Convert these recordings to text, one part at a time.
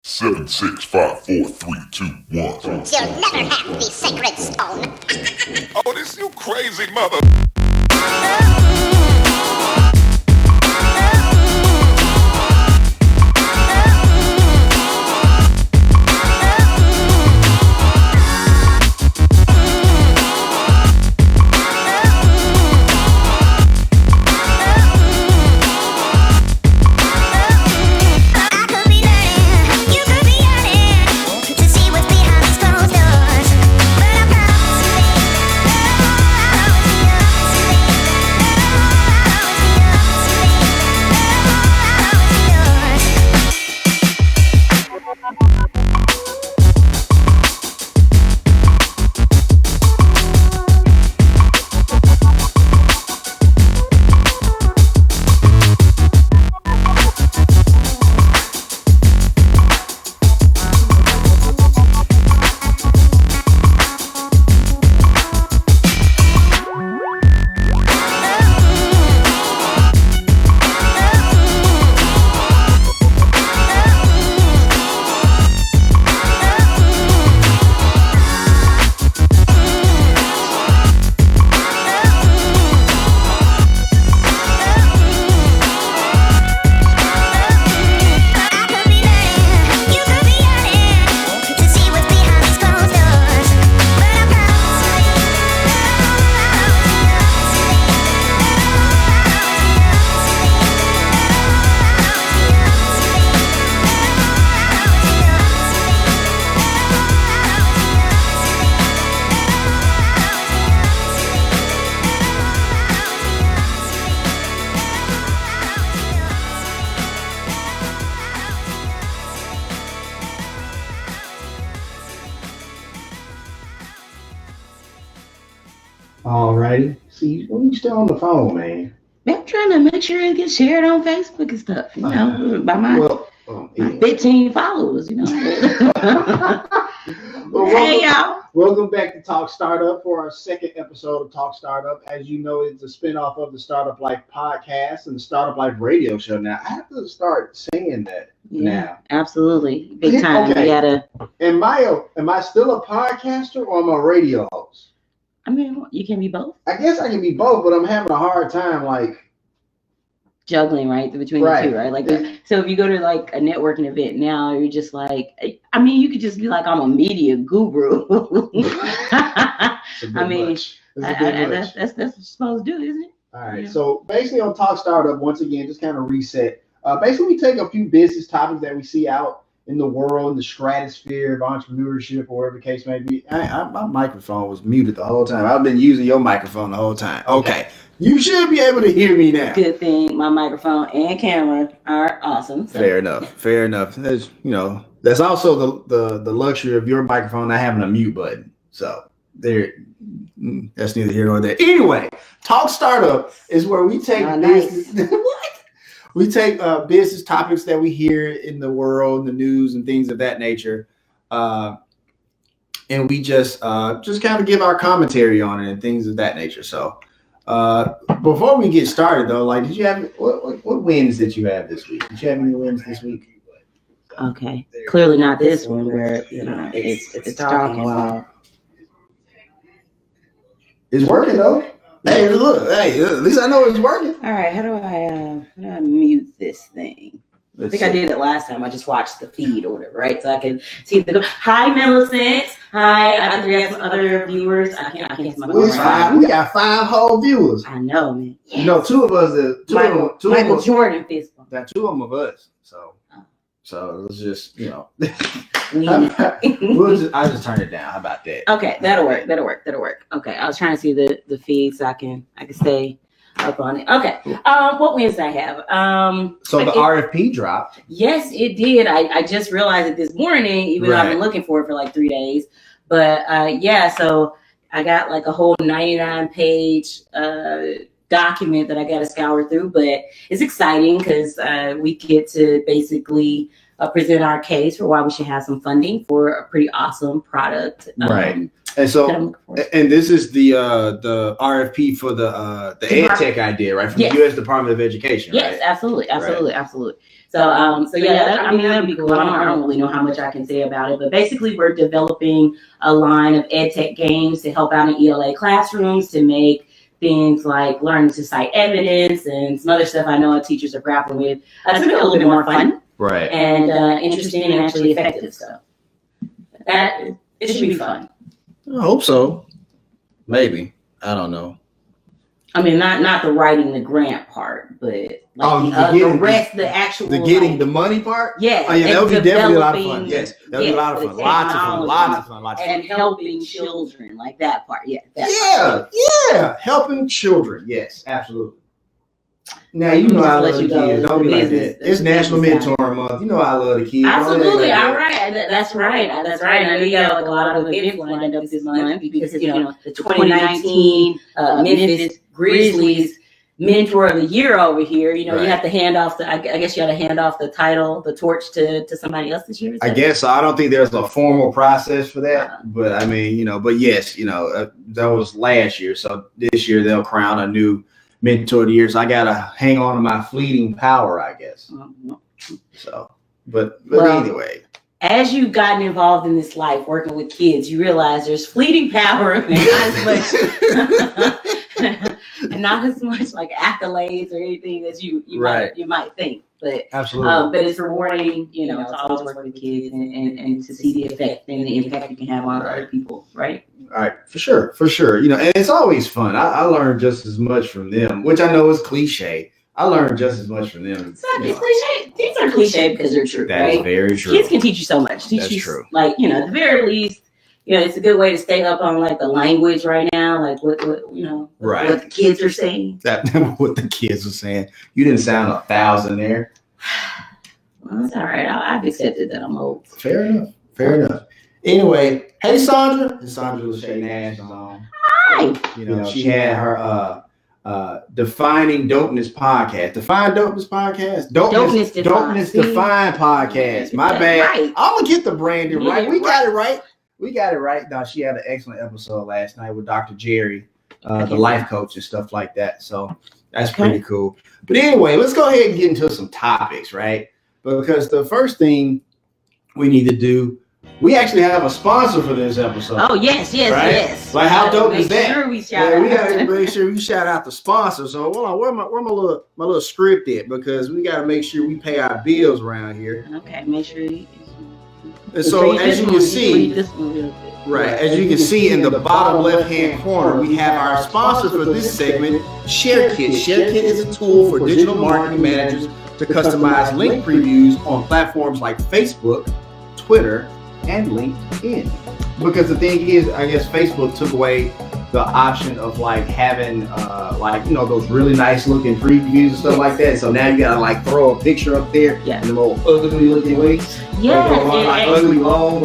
7, 6, 5, 4, 3, 2, 1. You'll never have the sacred stone. Otis, you crazy mother. Alrighty. See, when you still on the phone, man. I'm trying to make sure it gets shared on Facebook and stuff, you know, by my 15 followers, you know. Hey, y'all. Welcome back to Talk Startup for our second episode of Talk Startup. As you know, it's a spinoff of the Startup Life podcast and the Startup Life radio show. Now, I have to start saying that now. Absolutely. Big time. Okay. Am I still a podcaster or am I a radio host? I mean, you can be both. I guess I can be both, but I'm having a hard time, juggling, right, between the two, right? Like, so if you go to like a networking event now, you're just like, I mean, you could just be like, I'm a media guru. I mean, that's what you're supposed to do, isn't it? All right. So basically, on Talk Startup, once again, just kind of reset. Basically, we take a few business topics that we see out in the world, in the stratosphere of entrepreneurship, or whatever the case may be. My microphone was muted the whole time. I've been using your microphone the whole time. Okay. You should be able to hear me now. Good thing my microphone and camera are awesome. So. Fair enough. That's, that's also the luxury of your microphone not having a mute button. So that's neither here nor there. Anyway, Talk Startup is where we take business. We take business topics that we hear in the world, the news, and things of that nature, and we just kind of give our commentary on it and things of that nature. So, before we get started, though, like, did you have what wins did you have this week? Did you have any wins this week? Okay, clearly not this one where it's talking about. It's working though. Hey, look! Hey, at least I know it's working. All right, how do I mute this thing? I think I did it last time. I just watched the feed or whatever, right? So I can see Hi, Millicent. Hi, I have other viewers. I can't see my phone. We got 5 whole viewers. I know, man. Yes. 2 of us. Michael Jordan fist bump. Now 2 of them of us. So let's just I'll just turn it down. How about that? Okay, that'll work. Okay, I was trying to see the feed so I can stay up on it. Okay. What wins I have? So the RFP dropped. Yes, it did. I just realized it this morning, even though I've been looking for it for like 3 days. But so I got like a whole 99-page document that I got to scour through, but it's exciting because we get to basically present our case for why we should have some funding for a pretty awesome product. Right. And so, and this is the RFP for the ed tech idea, right? From the U.S. Department of Education. Yes, right? absolutely. So, that'd be cool. I don't really know how much I can say about it, but basically, we're developing a line of ed tech games to help out in ELA classrooms to make things like learning to cite evidence and some other stuff I know our teachers are grappling with to make it a little bit more fun, right, and interesting and actually effective stuff. That it should be fun. I hope so. Maybe. I don't know. I mean, not the writing the grant part, but like the actual getting the money part. Yeah. Oh, yeah, that would be definitely a lot of fun. Yes, that would be a lot of fun. Lots of fun. And helping children, like that part. Yeah. Yeah. Helping children. Yes, absolutely. Now, you know I love the kids. Don't be like that. It's National Mentor Month. You know I love the kids. Absolutely. All right. That's right. And I know you got a lot of events lined up this month because, the 2019 Memphis Grizzlies Mentor of the Year over here. You have to hand off I guess you had to hand off the title, the torch to somebody else this year. I guess so. I don't think there's a formal process for that, but I mean, but yes, that was last year. So this year they'll crown a new Mentor of the Year. So I gotta hang on to my fleeting power, I guess. So, but anyway. As you've gotten involved in this life working with kids, you realize there's fleeting power and not as much like accolades or anything as you might think. But absolutely. But it's rewarding, to always work with kids and to see the effect and the impact you can have on other people, right? All right, for sure. And it's always fun. I learned just as much from them, which I know is cliche. I learned just as much from them. It's cliche. Things are cliche because they're true. That is very true. Kids can teach you so much. That's true. Like, at the very least, it's a good way to stay up on like the language right now, like what what the kids are saying. What the kids are saying. You didn't sound 1,000 there. Well, it's all right. I've accepted that I'm old. Fair enough. Anyway, hey Sandra. And Sandra Lachey Nash is on. Hi. She had her Defining Dopeness podcast. Define Dopeness podcast? Dopeness Define podcast. My bad. Right. I'm gonna get the branding right. We got it right. Now, she had an excellent episode last night with Dr. Jerry, the life coach and stuff like that. So that's pretty cool. But anyway, let's go ahead and get into some topics, right? Because the first thing we need to do, we actually have a sponsor for this episode. Oh, yes. Like, how dope is that? We gotta make sure we shout out the sponsor. So hold on, where my little script at? Because we gotta make sure we pay our bills around here. Okay, make sure you. And so as you can see, as you can see in the bottom left-hand corner, we have our sponsor for this segment, ShareKit. ShareKit is a tool for digital marketing managers to customize link previews on platforms like Facebook, Twitter, and LinkedIn. Because the thing is, I guess Facebook took away the option of like having those really nice looking previews and stuff like that. So now you gotta like throw a picture up there and the little ugly looking links. Ugly long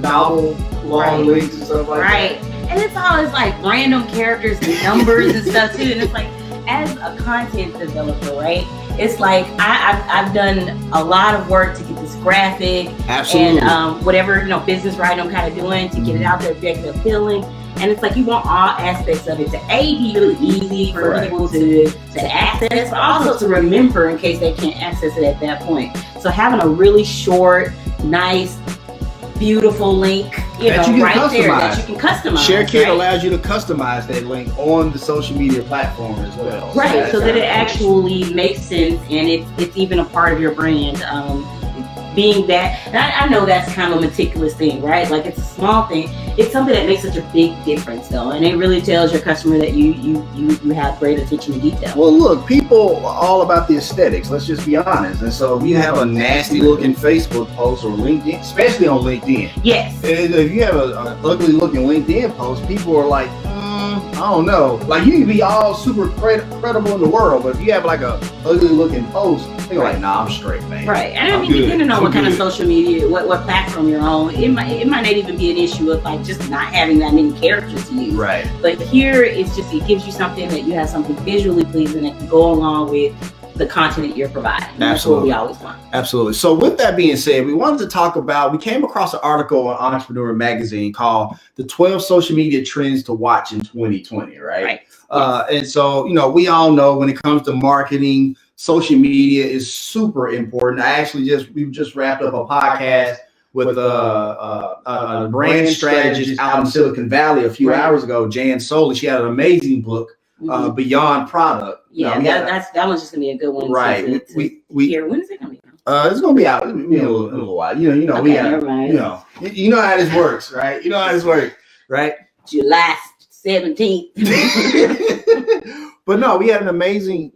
novel long links and stuff like that. Right. And it's always like random characters and numbers and stuff too. And it's like, as a content developer, right? It's like I've done a lot of work to get this graphic and whatever business writing I'm kind of doing to get it out there, make it appealing. And it's like you want all aspects of it to be really easy for people to access, but also to remember in case they can't access it at that point. So having a really short, nice, beautiful link, that you can customize. ShareKit allows you to customize that link on the social media platform as well. Right, so that it actually makes sense and it's even a part of your brand. Being that, and I know that's kind of a meticulous thing, right? Like it's a small thing. It's something that makes such a big difference, though, and it really tells your customer that you have great attention to detail. Well, look, people are all about the aesthetics. Let's just be honest. And so, if you have a nasty looking Facebook post or LinkedIn, especially on LinkedIn, yes, if you have an ugly looking LinkedIn post, people are like, I don't know. Like you can be all super credible in the world, but if you have like a ugly looking post, they're like, nah, I'm straight, man. Right, and I mean, depending on what kind of social media, what platform you're on, it might not even be an issue of like just not having that many characters to use. Right. But here, it gives you something that you have something visually pleasing that can go along with the content that you're providing. Absolutely. That's what we always want. Absolutely. So with that being said, we wanted to talk about, we came across an article on Entrepreneur Magazine called The 12 Social Media Trends to Watch in 2020, right? And so, you know, we all know when it comes to marketing, social media is super important. We've just wrapped up a podcast with a brand strategist out in Silicon Valley a few hours ago, Jan Soley. She had an amazing book, Beyond Product. Yeah, that one's just gonna be a good one. Right. When is it gonna be? It's gonna be out in a little while. You know, okay, never mind. You know how this works, right? You know how this works, right? July 17th. But no, we had an amazing,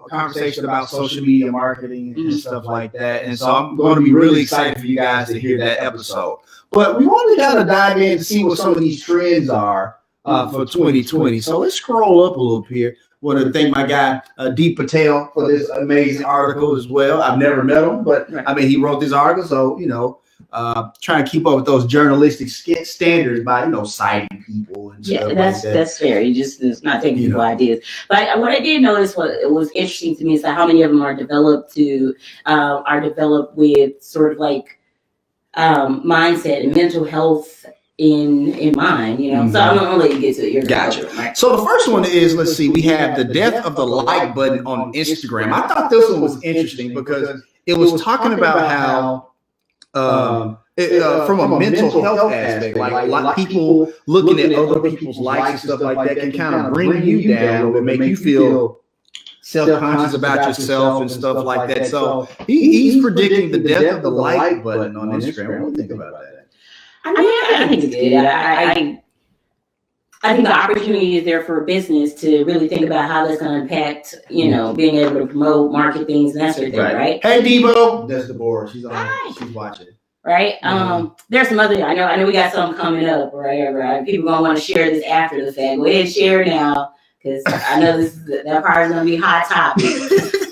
conversation about social media marketing and stuff like that. And so I'm going to be really excited for you guys to hear that episode. But we want to kind of dive in to see what some of these trends are for 2020. So let's scroll up a little bit here. Want to thank my guy, Deep Patel, for this amazing article as well. I've never met him, but I mean, he wrote this article. So, trying to keep up with those journalistic standards by, citing people and stuff like that. That's fair. It's not taking people ideas. But what I did notice was interesting to me is that how many of them are developed with sort of like mindset and mental health in mind, So I'm gonna let you get to it. Gotcha. Right? So the first one is, let's see, we have the death of the like button on Instagram. I thought this one was interesting because it was talking about how from a mental health aspect, like people looking at other people's likes and stuff like that can kind of bring you down and make you feel self-conscious about yourself and stuff like that. So he's predicting the death of the like button on Instagram. What do you think about that? I think it's good. I think the opportunity is there for a business to really think about how that's going to impact, being able to promote, market things, and that sort of thing, right? Hey, Debo. That's Deborah. She's on. Hi. She's watching. Right. There's some other. I know we got something coming up. Right. People gonna want to share this after the fact. Go ahead and share it now because I know that part is gonna be hot topic.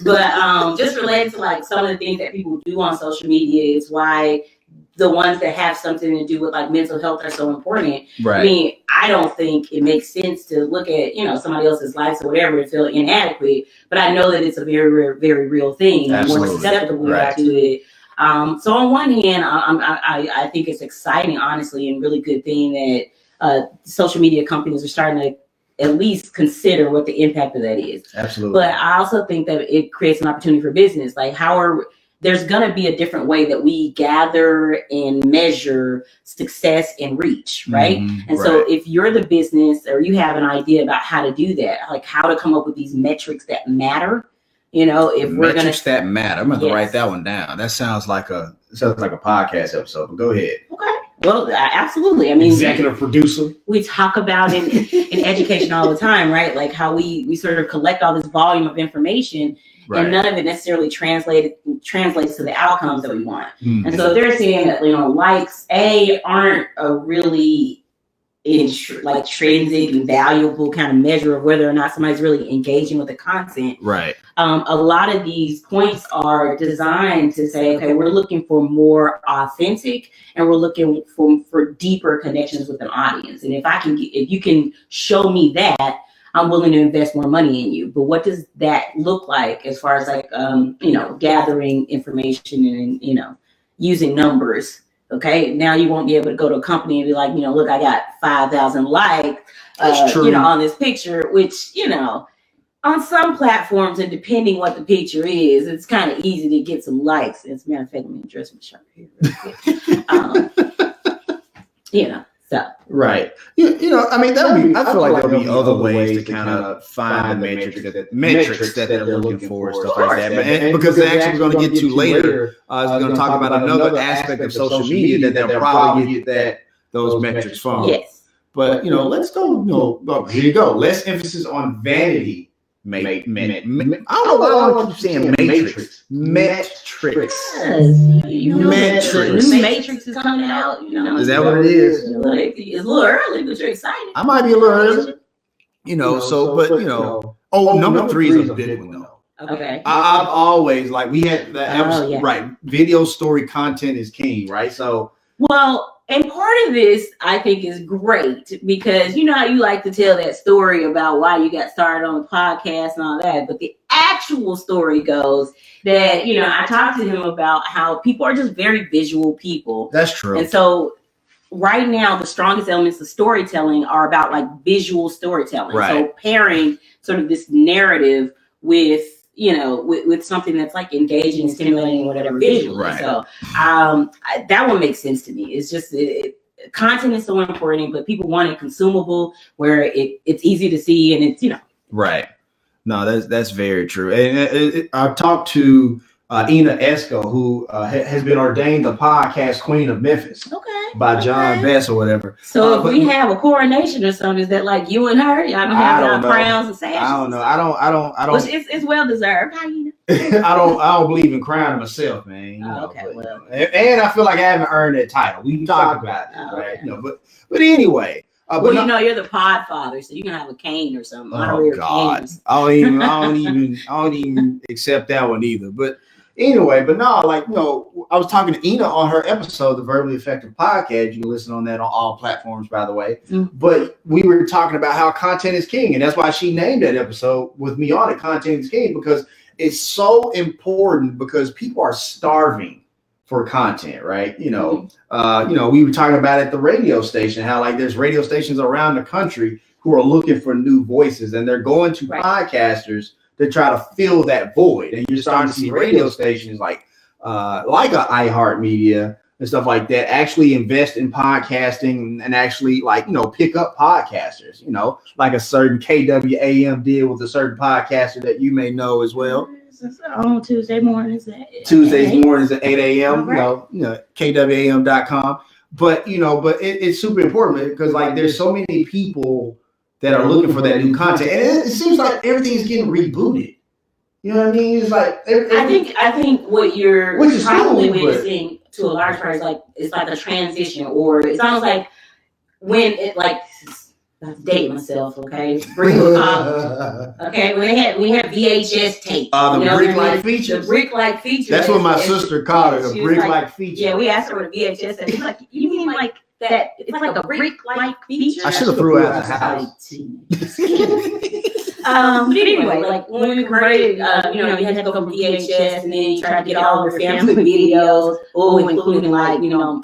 But just related to like some of the things that people do on social media is why the ones that have something to do with like mental health are so important. Right. I mean, I don't think it makes sense to look at, somebody else's lives or whatever and feel inadequate, but I know that it's a very, very real thing. Absolutely. More susceptible to it. So on one hand, I think it's exciting, honestly, and really good thing that social media companies are starting to at least consider what the impact of that is. Absolutely. But I also think that it creates an opportunity for business. Like there's going to be a different way that we gather and measure success and reach, right? And so if you're the business or you have an idea about how to do that, like how to come up with these metrics that matter, if we're going to that matter, I'm going to write that one down. That sounds like a podcast episode. But go ahead. Okay. Well, absolutely. I mean, executive producer. We talk about in education all the time, right? Like how we sort of collect all this volume of information. Right. And none of it necessarily translates to the outcomes that we want. And so they're saying that likes aren't a really intrinsic and valuable kind of measure of whether or not somebody's really engaging with the content. Right. A lot of these points are designed to say, okay, we're looking for more authentic and we're looking for deeper connections with an audience. And if you can show me that, I'm willing to invest more money in you. But what does that look like as far as gathering information and, using numbers? Okay. Now you won't be able to go to a company and be like, look, I got 5,000 likes, on this picture, which, on some platforms and depending what the picture is, it's kind of easy to get some likes. As a matter of fact, let me address my shirt here real quick. So. Right. I mean, I feel like there'll be other ways to kind of find the metrics that they're looking for and stuff like that. And because they're actually going to get to later, we're going to talk about another aspect of social media that they'll probably get those metrics from. Yes. But, let's go, here you go. Less emphasis on vanity. I don't know why I keep saying matrix. Metrics. Metrics. New Matrix is coming out. Is that what it is? It's a little early, but you're excited. I might be a little early. Number 3 is a big one though. Okay. I've always we had the episode, right? Video story content is king, right? So and part of this, I think, is great because how you like to tell that story about why you got started on the podcast and all that. But the actual story goes, that, you know, I talked to him about how people are just very visual people. That's true. And so right now, the strongest elements of storytelling are about like visual storytelling. Right. So pairing sort of this narrative with, you know, with something that's like engaging, stimulating, whatever visually. Right. So that one makes sense to me. It's just content is so important, but people want it consumable where it's easy to see and it's, you know. Right. No, that's very true. And I've talked to Ina Esco, who has been ordained the podcast queen of Memphis. Okay. By John Bess or whatever. So if we have a coronation or something, is that like you and her? Y'all don't have crowns and sashes? I don't know. I don't. Which it's well deserved. How you? I don't believe in crowning myself, man. You know, okay. But, and I feel like I haven't earned that title. We talked about it, right? Okay. You know, but anyway. Well, you know, you're the pod father, so you can have a cane or something. Oh God, I don't even accept that one either. But anyway, but no, like, you know, I was talking to Ina on her episode, the Verbally Effective Podcast. You can listen on that on all platforms, by the way. Mm-hmm. But we were talking about how content is king, and that's why she named that episode with me on it. Content is king, because it's so important, because people are starving for content, right? You know, we were talking about at the radio station how like there's radio stations around the country who are looking for new voices, and they're going to podcasters to try to fill that void. And you're starting to see radio stations like a iHeartMedia and stuff like that actually invest in podcasting and actually, like, you know, pick up podcasters, you know, like a certain KWAM deal with a certain podcaster that you may know as well. On Tuesdays mornings at 8 a.m. Right. You know, KWAM.com. But, you know, it's super important because, like, there's so many people that are looking for that new content. And it seems like everything's getting rebooted. You know what I mean? It's like I think what you're probably witnessing to a large part is like it's like a transition, or it sounds like when it like I have to date myself, okay? Okay, we had VHS tape. The brick-like features. The brick-like features. That's what my sister called it, a brick-like feature. Yeah, we asked her what a VHS tape. She's like, you mean like that? It's like a brick-like feature. I should have threw out the house. But anyway, like when we converted, you know, you had to go from VHS, and then you tried to get all of your family videos, including like, you know.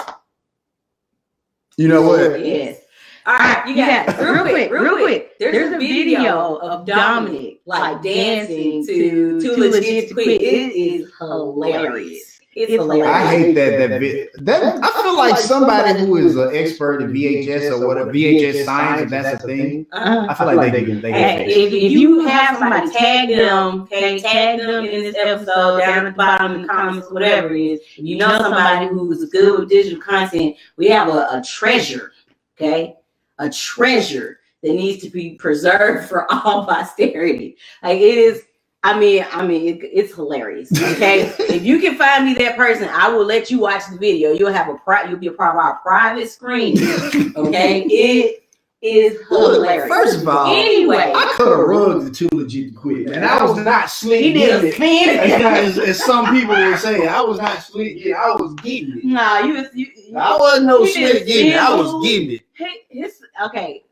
You know what? Yes. All right, you got real quick. There's a video of Dominic like dancing to Too Legit to Quit. It is hilarious. It's hilarious. I hate that. I feel like somebody who is an expert in VHS or whatever, VHS science, if that's a thing. I feel like they can. If you have somebody, tag them in this episode down at the bottom in the comments, whatever it is. If you know somebody who's good with digital content, we have a treasure, okay? A treasure that needs to be preserved for all posterity. Like it is. I mean, it's hilarious. Okay, if you can find me that person, I will let you watch the video. You'll be a part of our private screen. Okay, it is hilarious. First of all, anyway, I could have rugged the Too Legit to Quit, and I was not slick. He did a spin. As some people were saying, I was not slick. I was getting it. Nah, I wasn't no slick getting it. I was getting it. Okay.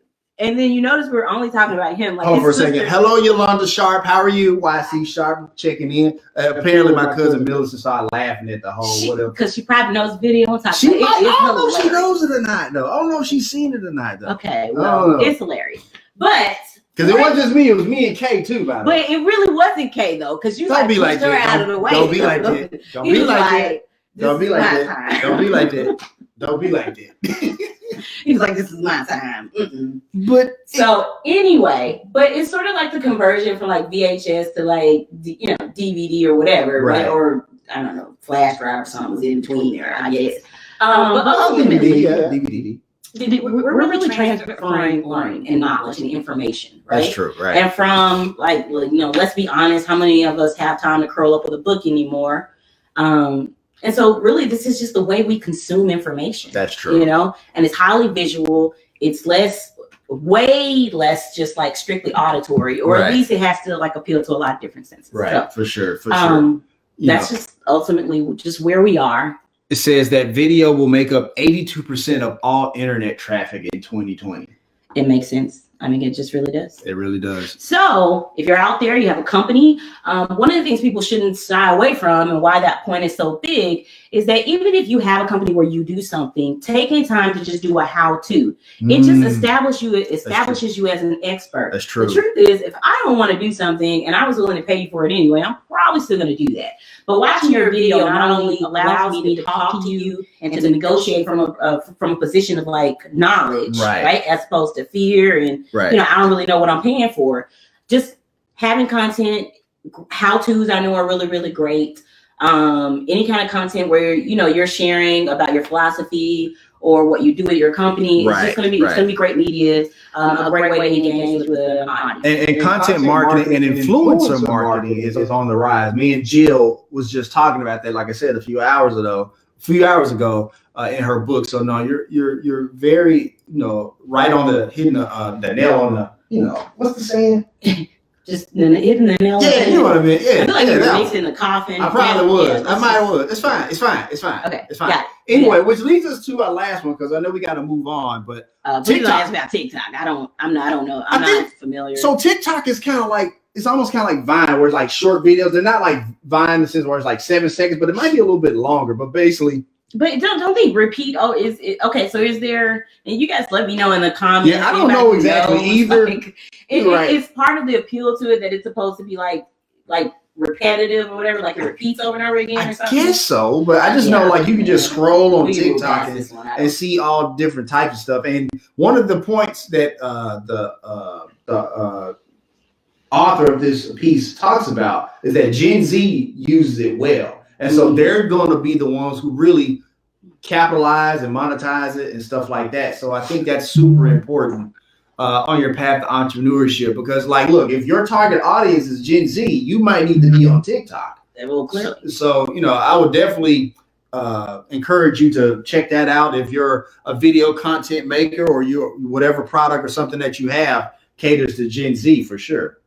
And then you notice we're only talking about him. Like, for a second. Hello, Yolanda Sharp. How are you? YC Sharp checking in. Apparently, my cousin Millicent started laughing at the whole whatever. Because she probably knows video on top. I don't know if she knows it or not, though. I don't know if she's seen it or not, though. Okay, well, it's hilarious. But because it wasn't just me, it was me and Kay too, by the way. But it really wasn't Kay though, because you don't be like her that. out of the way. Don't be like that. Don't be like that. Don't be like that. Don't be like that. Don't be like that. He's like, this is my time. But so anyway, but it's sort of like the conversion from like VHS to like DVD or whatever, right? Or I don't know, flash drive or something in between there, I guess. But ultimately, DVD. We're really transferring learning and knowledge and information, right? That's true, right? And from like let's be honest, how many of us have time to curl up with a book anymore? And so really this is just the way we consume information. That's true. And it's highly visual. It's way less just like strictly auditory, or at least it has to like appeal to a lot of different senses. Right, so, for sure. That's just ultimately just where we are. It says that video will make up 82% of all internet traffic in 2020. It makes sense. I mean, it just really does. It really does. So if you're out there, you have a company, one of the things people shouldn't shy away from, and why that point is so big, is that even if you have a company where you do something, taking time to just do a how-to, it just establishes you as an expert. That's true. The truth is, if I don't want to do something and I was willing to pay you for it anyway, I'm probably still going to do that. But watching your video not only allows me to talk to you and to negotiate from a position of like knowledge, right? As opposed to fear and I don't really know what I'm paying for. Just having content, how-tos I know are really, really great. Any kind of content where you're sharing about your philosophy or what you do at your company, it's just going to be great media, a great way to engage with an audience. And content marketing and influencer marketing is on the rise. Me and Jill was just talking about that, like I said, a few hours ago in her book. So no, you're very right on the hitting the nail on the what's the saying? Just hitting the nail. Yeah, you know what I mean. Yeah, I feel like you were mixing the coffin. I probably was. I might have was. It's fine. Okay, it's fine. Anyway, which leads us to our last one because I know we got to move on. But TikTok. Ask about TikTok. I don't know. I'm not familiar. So TikTok is kind of like it's almost kind of like Vine, where it's like short videos. They're not like Vine in the sense where it's like 7 seconds, but it might be a little bit longer. But basically. But don't they repeat? Oh, is it okay? So is there? And you guys let me know in the comments. Yeah, I don't know exactly either. Like, it's part of the appeal to it that it's supposed to be like repetitive or whatever, like it repeats over and over again. Or something. I guess so, but I just know like you can just scroll on TikTok and see all different types of stuff. And one of the points that the author of this piece talks about is that Gen Z uses it well. And so they're going to be the ones who really capitalize and monetize it and stuff like that. So I think that's super important on your path to entrepreneurship because, like, look, if your target audience is Gen Z, you might need to be on TikTok. So, I would definitely encourage you to check that out if you're a video content maker or your whatever product or something that you have caters to Gen Z for sure.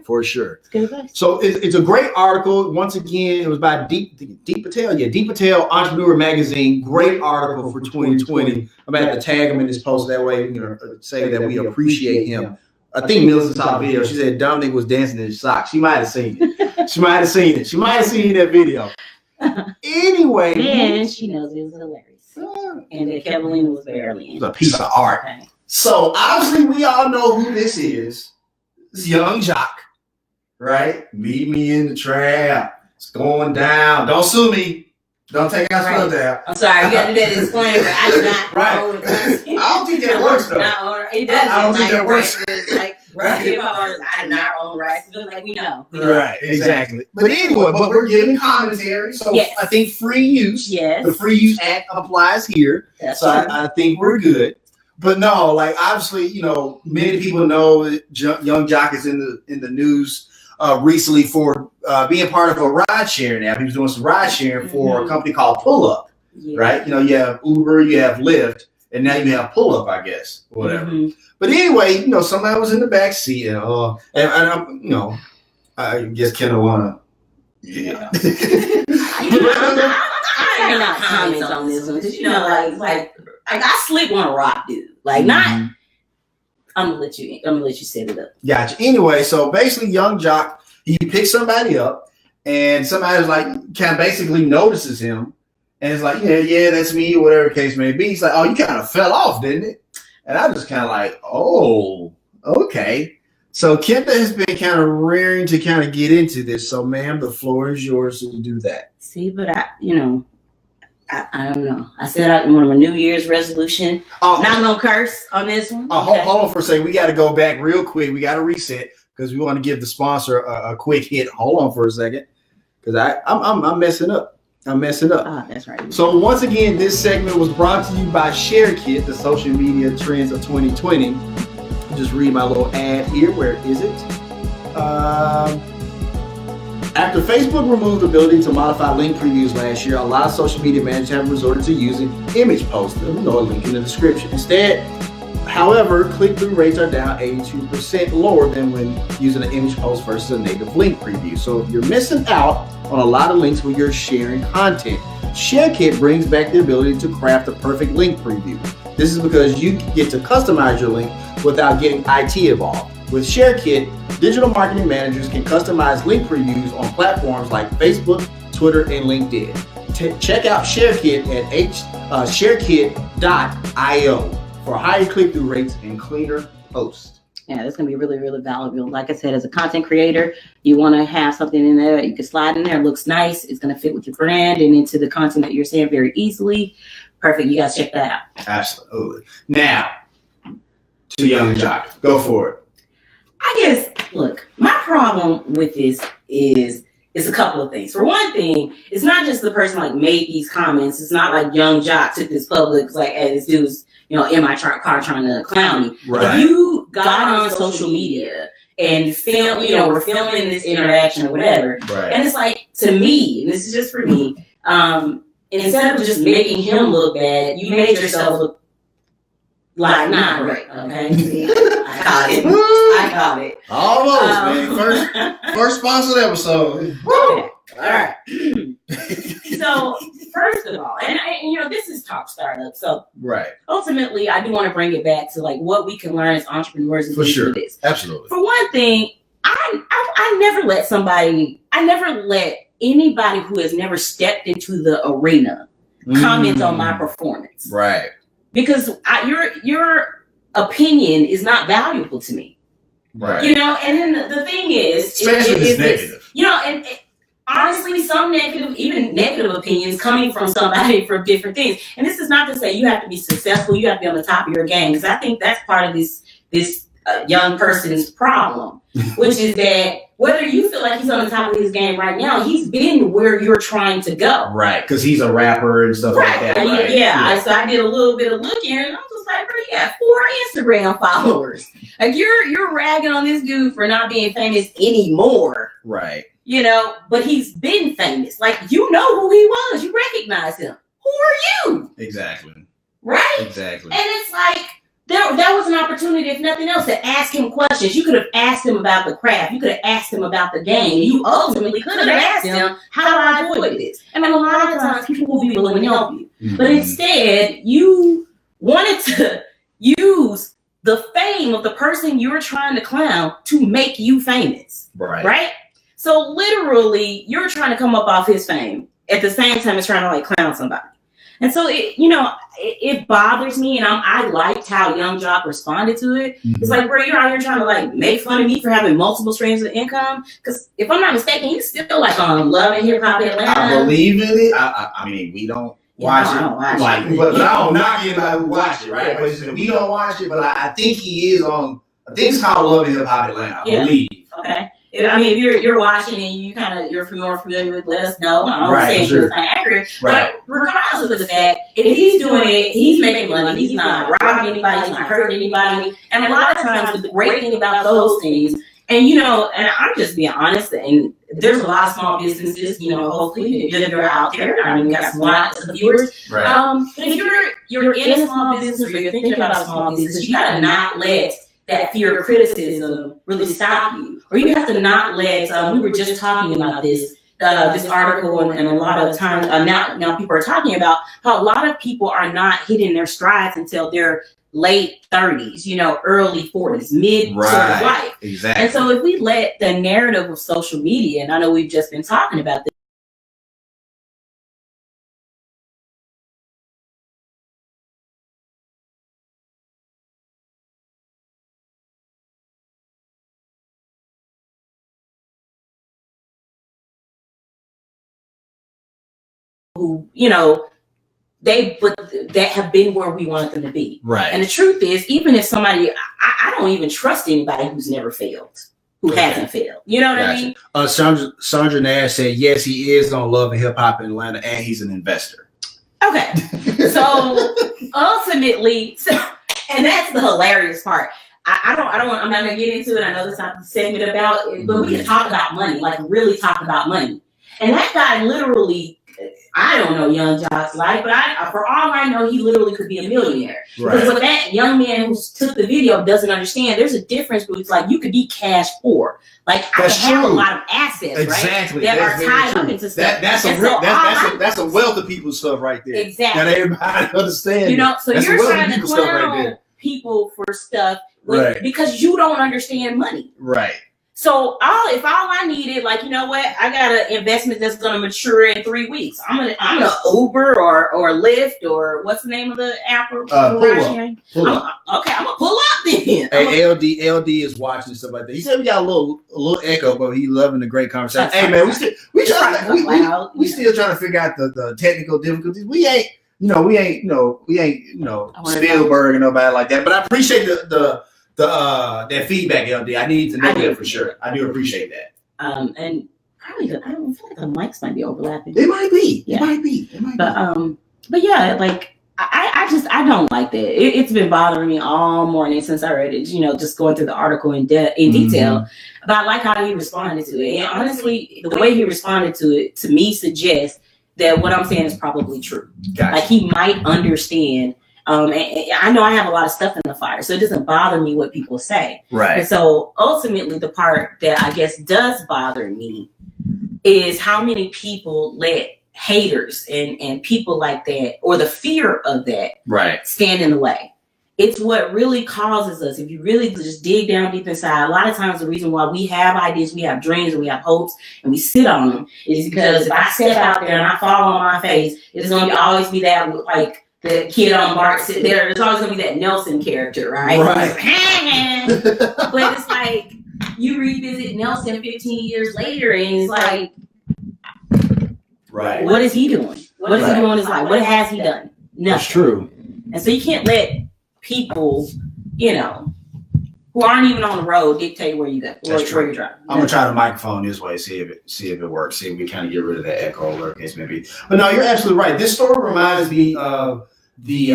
For sure. So it's a great article. Once again, it was by Deep Patel. Yeah, Deep Patel Entrepreneur Magazine. Great article for 2020. I'm going to have to tag him in this post. That way, say that we appreciate him. I think Millicent saw the video. She said Dominic was dancing in his socks. She might have seen it. She might have seen that video. Anyway. And she knows it was hilarious. And that Kevelina was barely in. It was a piece of art. Okay. So obviously, we all know who this is. It's Young Jock. Right? Meet me in the trap. It's going down. Don't sue me. Don't take our stuff down. I'm sorry. You got to do that disclaimer. I do not. Right. I don't think that works, though. It doesn't. I don't think that works. I not own rights. Like we know. Right. Exactly. But anyway, we're giving commentary. So I think free use. Yes. The Free Use Act applies here. So I think we're good. But no, like obviously, many people know Young Jock is in the news. Recently for being part of a ride sharing app. He was doing some ride sharing for a company called Pull Up, right? You have Uber, you have Lyft, and now you have Pull Up, I guess, whatever. But anyway, somebody was in the back seat, and I'm, I guess Kenda wanna, I cannot comment on this one because like I sleep on a rock, dude. Like not. I'm gonna let you set it up. Gotcha. Anyway, so basically, Young Jock, he picks somebody up, and somebody's like, kind of basically notices him, and it's like, yeah, that's me, whatever the case may be. He's like, oh, you kind of fell off, didn't it? And I was kind of like, oh, okay. So Kenda has been kind of rearing to kind of get into this. So, ma'am, the floor is yours to do that. See, but I don't know. I said I want a New Year's resolution. Not gonna curse on this one. Hold on for a second. We got to go back real quick. We got to reset because we want to give the sponsor a quick hit. Hold on for a second, because I'm messing up. That's right. So once again, this segment was brought to you by ShareKit, the social media trends of 2020. I'll just read my little ad here. Where is it? After Facebook removed the ability to modify link previews last year, a lot of social media managers have resorted to using image posts. A link in the description. Instead, however, click-through rates are down 82% lower than when using an image post versus a native link preview. So if you're missing out on a lot of links when you're sharing content, ShareKit brings back the ability to craft a perfect link preview. This is because you get to customize your link without getting IT involved. With ShareKit, digital marketing managers can customize link previews on platforms like Facebook, Twitter, and LinkedIn. Check out ShareKit at sharekit.io for higher click-through rates and cleaner posts. Yeah, that's going to be really, really valuable. Like I said, as a content creator, you want to have something in there that you can slide in there. It looks nice. It's going to fit with your brand and into the content that you're saying very easily. Perfect. You guys check that out. Absolutely. Now, to Young Jock. Go for it. I guess, look, my problem with this is a couple of things. For one thing, it's not just the person like made these comments. It's not like Young Jock took this public, like, hey, this dude's, in my car trying to clown me. Right. If you got on social media and we're filming this interaction or whatever, right. And it's like, to me, and this is just for me, instead of just making him look bad, you made yourself look like not right. Okay, I got it. Almost, man. First sponsored episode. Woo! All right. So first of all, and this is Talk Startup. So right. Ultimately, I do want to bring it back to like what we can learn as entrepreneurs and things like this. Absolutely. For one thing, I never let anybody who has never stepped into the arena comment on my performance. Right. Because your opinion is not valuable to me. Right. And then the thing is, especially if it's negative. And honestly, some negative opinions coming from somebody for different things. And this is not to say you have to be successful, you have to be on the top of your game, because I think that's part of this young person's problem, which is that whether you feel like he's on the top of his game right now, he's been where you're trying to go. Right, because he's a rapper and stuff like that. Right? Yeah. So I did a little bit of looking, and I'm just like, bro, you got 4 Instagram followers. Like you're ragging on this dude for not being famous anymore. Right. But he's been famous. Like, who he was. You recognize him. Who are you? Exactly. Right? Exactly. And it's like, that was an opportunity, if nothing else, to ask him questions. You could have asked him about the craft. You could have asked him about the game. You ultimately could have asked him, how do I avoid this? And a lot of times people will be willing to help you. Mm-hmm. But instead, you wanted to use the fame of the person you're trying to clown to make you famous. Right? So literally, you're trying to come up off his fame at the same time as trying to like clown somebody. And so it bothers me, and I liked how Young Jock responded to it. Mm-hmm. It's like, bro, you're out here trying to like make fun of me for having multiple streams of income. Because if I'm not mistaken, you still like Love and Hip Hop Atlanta. I believe in it. I mean, we don't watch it. But I don't knock anybody who watch it, right? But we don't watch it, but I think he is on. I think it's called Love and Hip Hop Atlanta. I believe. Okay. If you're watching and you're more familiar with, let us know. I don't say it's accurate. Right. But regardless of the fact, if he's doing it, he's making money. He's not robbing anybody. He's not hurting anybody. And a lot of times, the great thing about those things, and and I'm just being honest, and there's a lot of small businesses, hopefully they're out there. I mean, we got lots of viewers. Right. But if you're in a small business or you're thinking about a small business, you gotta not let that fear of criticism really stop you. Or you have to not let, we were just talking about this article, and a lot of times, now people are talking about how a lot of people are not hitting their strides until their late 30s, early 40s, mid to life. Exactly. And so if we let the narrative of social media, and I know we've just been talking about this, who, that have been where we wanted them to be. Right. And the truth is, even if somebody, I don't even trust anybody who's never failed, who hasn't failed. You know what I mean? Sandra Nash said, yes, he is on Love and Hip Hop in Atlanta, and he's an investor. Okay. So ultimately, and that's the hilarious part. I'm not gonna get into it. I know that's not the segment about it, but we can talk about money, like really talk about money. And that guy literally, I don't know Young Jock's life, but for all I know, he literally could be a millionaire. Right. Because what that young man who took the video doesn't understand, there's a difference between like you could be cash poor. Like That's I can have true. a lot of assets, exactly. right? That That's are tied true. up into stuff. That's a wealth of people stuff right there. Exactly. That everybody understands. You know, so that's you're trying to clown right people for stuff Right. because you don't understand money. Right. So if all I needed, like, you know what, I got an investment that's gonna mature in 3 weeks. I'm gonna Uber or Lyft or what's the name of the app? Pull up. Okay, I'm gonna pull up then. Hey, LD is watching and stuff like that. He said we got a little echo, but he loving the great conversation. Hey man, we still trying to figure out the technical difficulties. We ain't Spielberg and nobody like that. But I appreciate that feedback, LD. I need to know that for sure. I do appreciate that. And probably I don't feel like the mics might be overlapping. It might be. Yeah. It might be. But yeah, like I don't like that. It's been bothering me all morning since I read it. You know, just going through the article in detail. But I like how he responded to it. And honestly, the way he responded to it to me suggests that what I'm saying is probably true. Gotcha. Like he might understand. And I know I have a lot of stuff in the fire, so it doesn't bother me what people say. Right. And so ultimately, the part that I guess does bother me is how many people let haters and people like that, or the fear of that, right, stand in the way. It's what really causes us. If you really just dig down deep inside, a lot of times the reason why we have ideas, we have dreams, and we have hopes, and we sit on them is because if I step out there and I fall on my face, it's going to always be that like. The kid on Bart sitting there, there's always gonna be that Nelson character, right? Right. But it's like you revisit Nelson 15 years later, and it's like, right, what is he doing? What is he doing in his life? What has he done? Nothing. That's true. And so you can't let people, you know, who aren't even on the road dictate where you go, where you're driving. I'm gonna try the microphone this way, see if it works. See if we kind of get rid of that echo, whatever case may be. But no, you're absolutely right. This story reminds me of the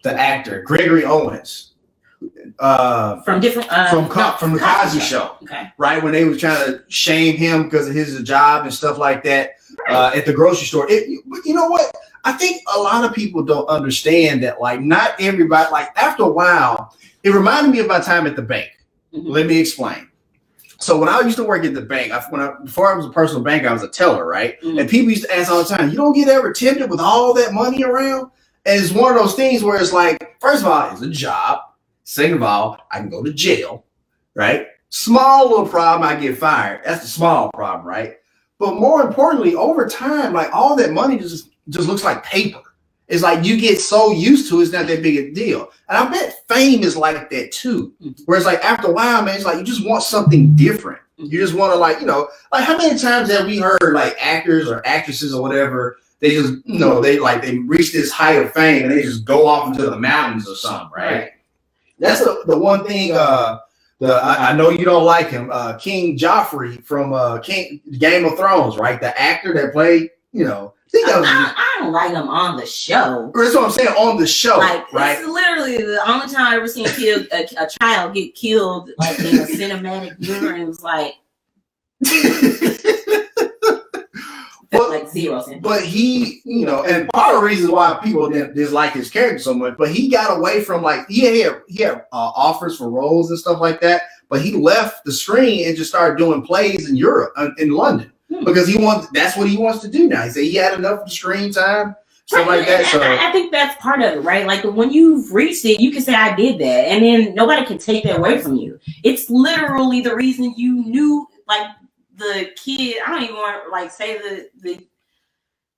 actor Gregory Owens from the Cosby Show, okay, right, when they were trying to shame him because of his job and stuff like that, right, at the grocery store. You know what? I think a lot of people don't understand that, like, not everybody, like, after a while, it reminded me of my time at the bank. Mm-hmm. Let me explain. So when I used to work at the bank, before I was a personal banker, I was a teller, right? Mm-hmm. And people used to ask all the time, you don't get ever tempted with all that money around? And it's one of those things where it's like, first of all, it's a job. Second of all, I can go to jail, right? Small little problem, I get fired. That's the small problem, right? But more importantly, over time, like, all that money just looks like paper. It's like you get so used to it, it's not that big a deal. And I bet fame is like that too. Where it's like after a while, man, it's like you just want something different. You just want to, like, you know, like how many times have we heard like actors or actresses or whatever, they just, you know, they reach this height of fame and they just go off into the mountains or something, right? That's the one thing. I know you don't like him, King Joffrey from Game of Thrones, right? The actor that played, you know. I don't like him on the show. That's what I'm saying, on the show, like, right? It's literally the only time I ever seen a child get killed, like, in a cinematic universe. It was like, like zero sense. But he, you know, and part of the reason why people dislike his character so much, but he got away from, like, he had offers for roles and stuff like that, but he left the screen and just started doing plays in Europe, in London. Because that's what he wants to do now. He said he had enough screen time, stuff like that. So I think that's part of it, right? Like, when you've reached it, you can say I did that, and then nobody can take that away from you. It's literally the reason you knew, like, the kid. I don't even want to, like, say the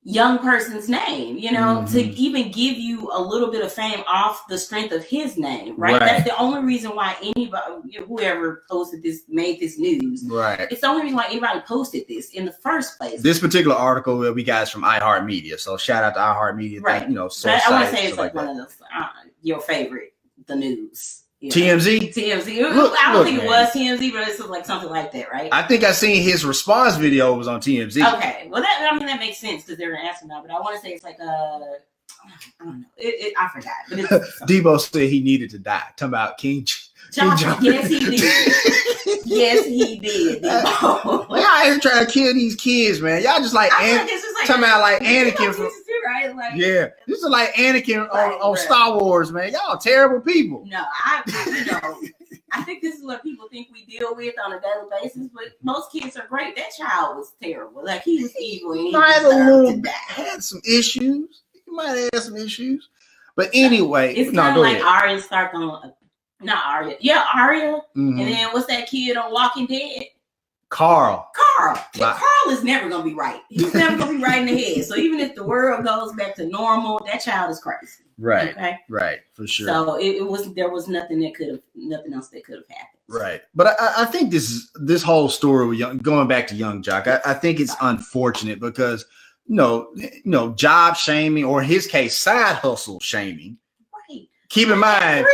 young person's name, you know, to even give you a little bit of fame off the strength of his name, right? That's the only reason why anybody, whoever posted this, made this news. Right. It's the only reason why anybody posted this in the first place. This particular article we got is from iHeartMedia, so shout out to iHeartMedia. Right. You know, I want to say it's like one of the your favorite, the news. You know? TMZ? I don't think it was TMZ, but it's like something like that, right? I think I seen his response video was on TMZ. Okay, well, that makes sense because they're an astronaut, but I want to say it's like I don't know. I forgot. But it's Debo said he needed to die. Talking about King John. Yes, he did. Yes, he did. Debo. Well, here trying to kill these kids, man. Y'all just like, talking about like Anakin from, right? Like, yeah. This is like Anakin on Star Wars, man. Y'all terrible people. No, I think this is what people think we deal with on a daily basis, but most kids are great. That child was terrible. Like, he was evil. And he had some issues. He might have had some issues. But anyway, it's kind of like Arya Stark on, not Arya. Yeah, Arya. Mm-hmm. And then what's that kid on Walking Dead? Carl. Carl is never going to be right. He's never going to be right in the head. So even if the world goes back to normal, that child is crazy. Right. Okay. Right. For sure. So there was nothing else that could have happened. Right. But I think this whole story with going back to Young Jock, I think it's unfortunate because, job shaming, or in his case, side hustle shaming. Right. Keep in mind,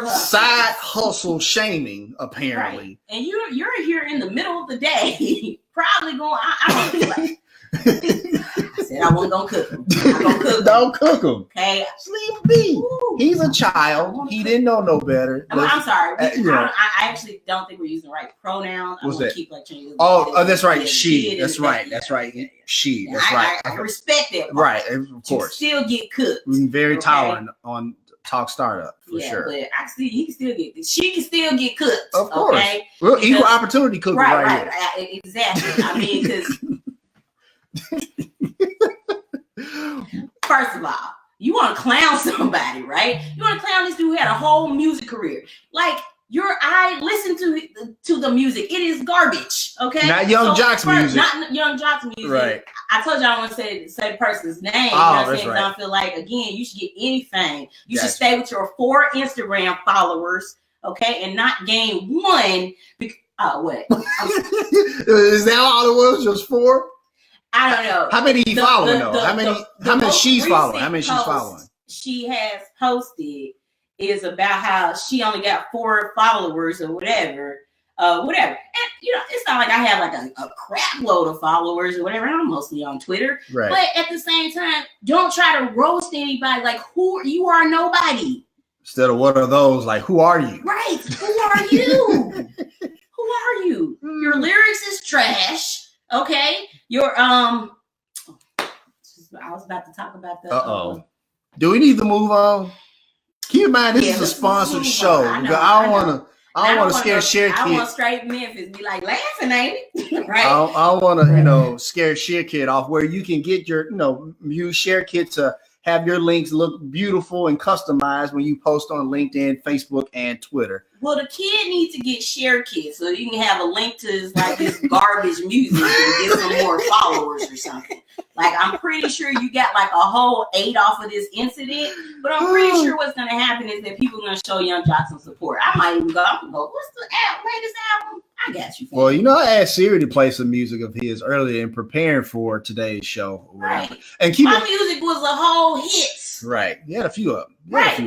side hustle shaming, apparently. Right. And you're here in the middle of the day, probably going, I don't feel like. I said I wasn't gonna cook him. Don't cook him. Okay, leave him be. Ooh. He's a child. He didn't know no better. I'm sorry. I actually don't think we're using the right pronouns. What's that? Keep like changing. Oh, that's right. She. That's right. That's right. She. That's right. I respect that. Right. Of course. You still get cooked. We're very tolerant on Talk Startup for sure. But he can still get. She can still get cooked. Of course. Okay? Well, equal opportunity cooking right here. Exactly. I mean, because. First of all, you want to clown somebody, right? You want to clown this dude who had a whole music career. Like, I listen to the music. It is garbage, okay? Not Young Jock's music. Not Young Jock's music. Right. I told you I don't want to say the person's name. That's right. I feel like, again, you should get any fame. You should stay with your 4 Instagram followers, okay, and not gain one. What? Is that all it was? Just 4? I don't know. How many following though? How many she's following? How many she's following? She has posted is about how she only got 4 followers or whatever. And it's not like I have like a crap load of followers or whatever. I'm mostly on Twitter. Right. But at the same time, don't try to roast anybody like you are nobody. Instead of what are those? Like, who are you? Right. Who are you? Who are you? Your lyrics is trash. Okay, I was about to talk about the. Do we need to move on? Keep in mind, this is a sponsored show. I don't want to scare Share Kid. I want straight Memphis be like laughing, ain't it? Right. I want to, scare Share Kid off where you can get your, use Share Kid to have your links look beautiful and customized when you post on LinkedIn, Facebook, and Twitter. Well, the kid needs to get Share Kid so you can have a link to his garbage music and get some more followers or something. Like, I'm pretty sure you got like a whole 8 off of this incident, but I'm pretty sure what's going to happen is that people are going to show Young Jock some support. I might even go, what's the latest album? I got you. Well, I asked Siri to play some music of his earlier in preparing for today's show. Right. And my music was a whole hit. Right. You had a few of them. Right.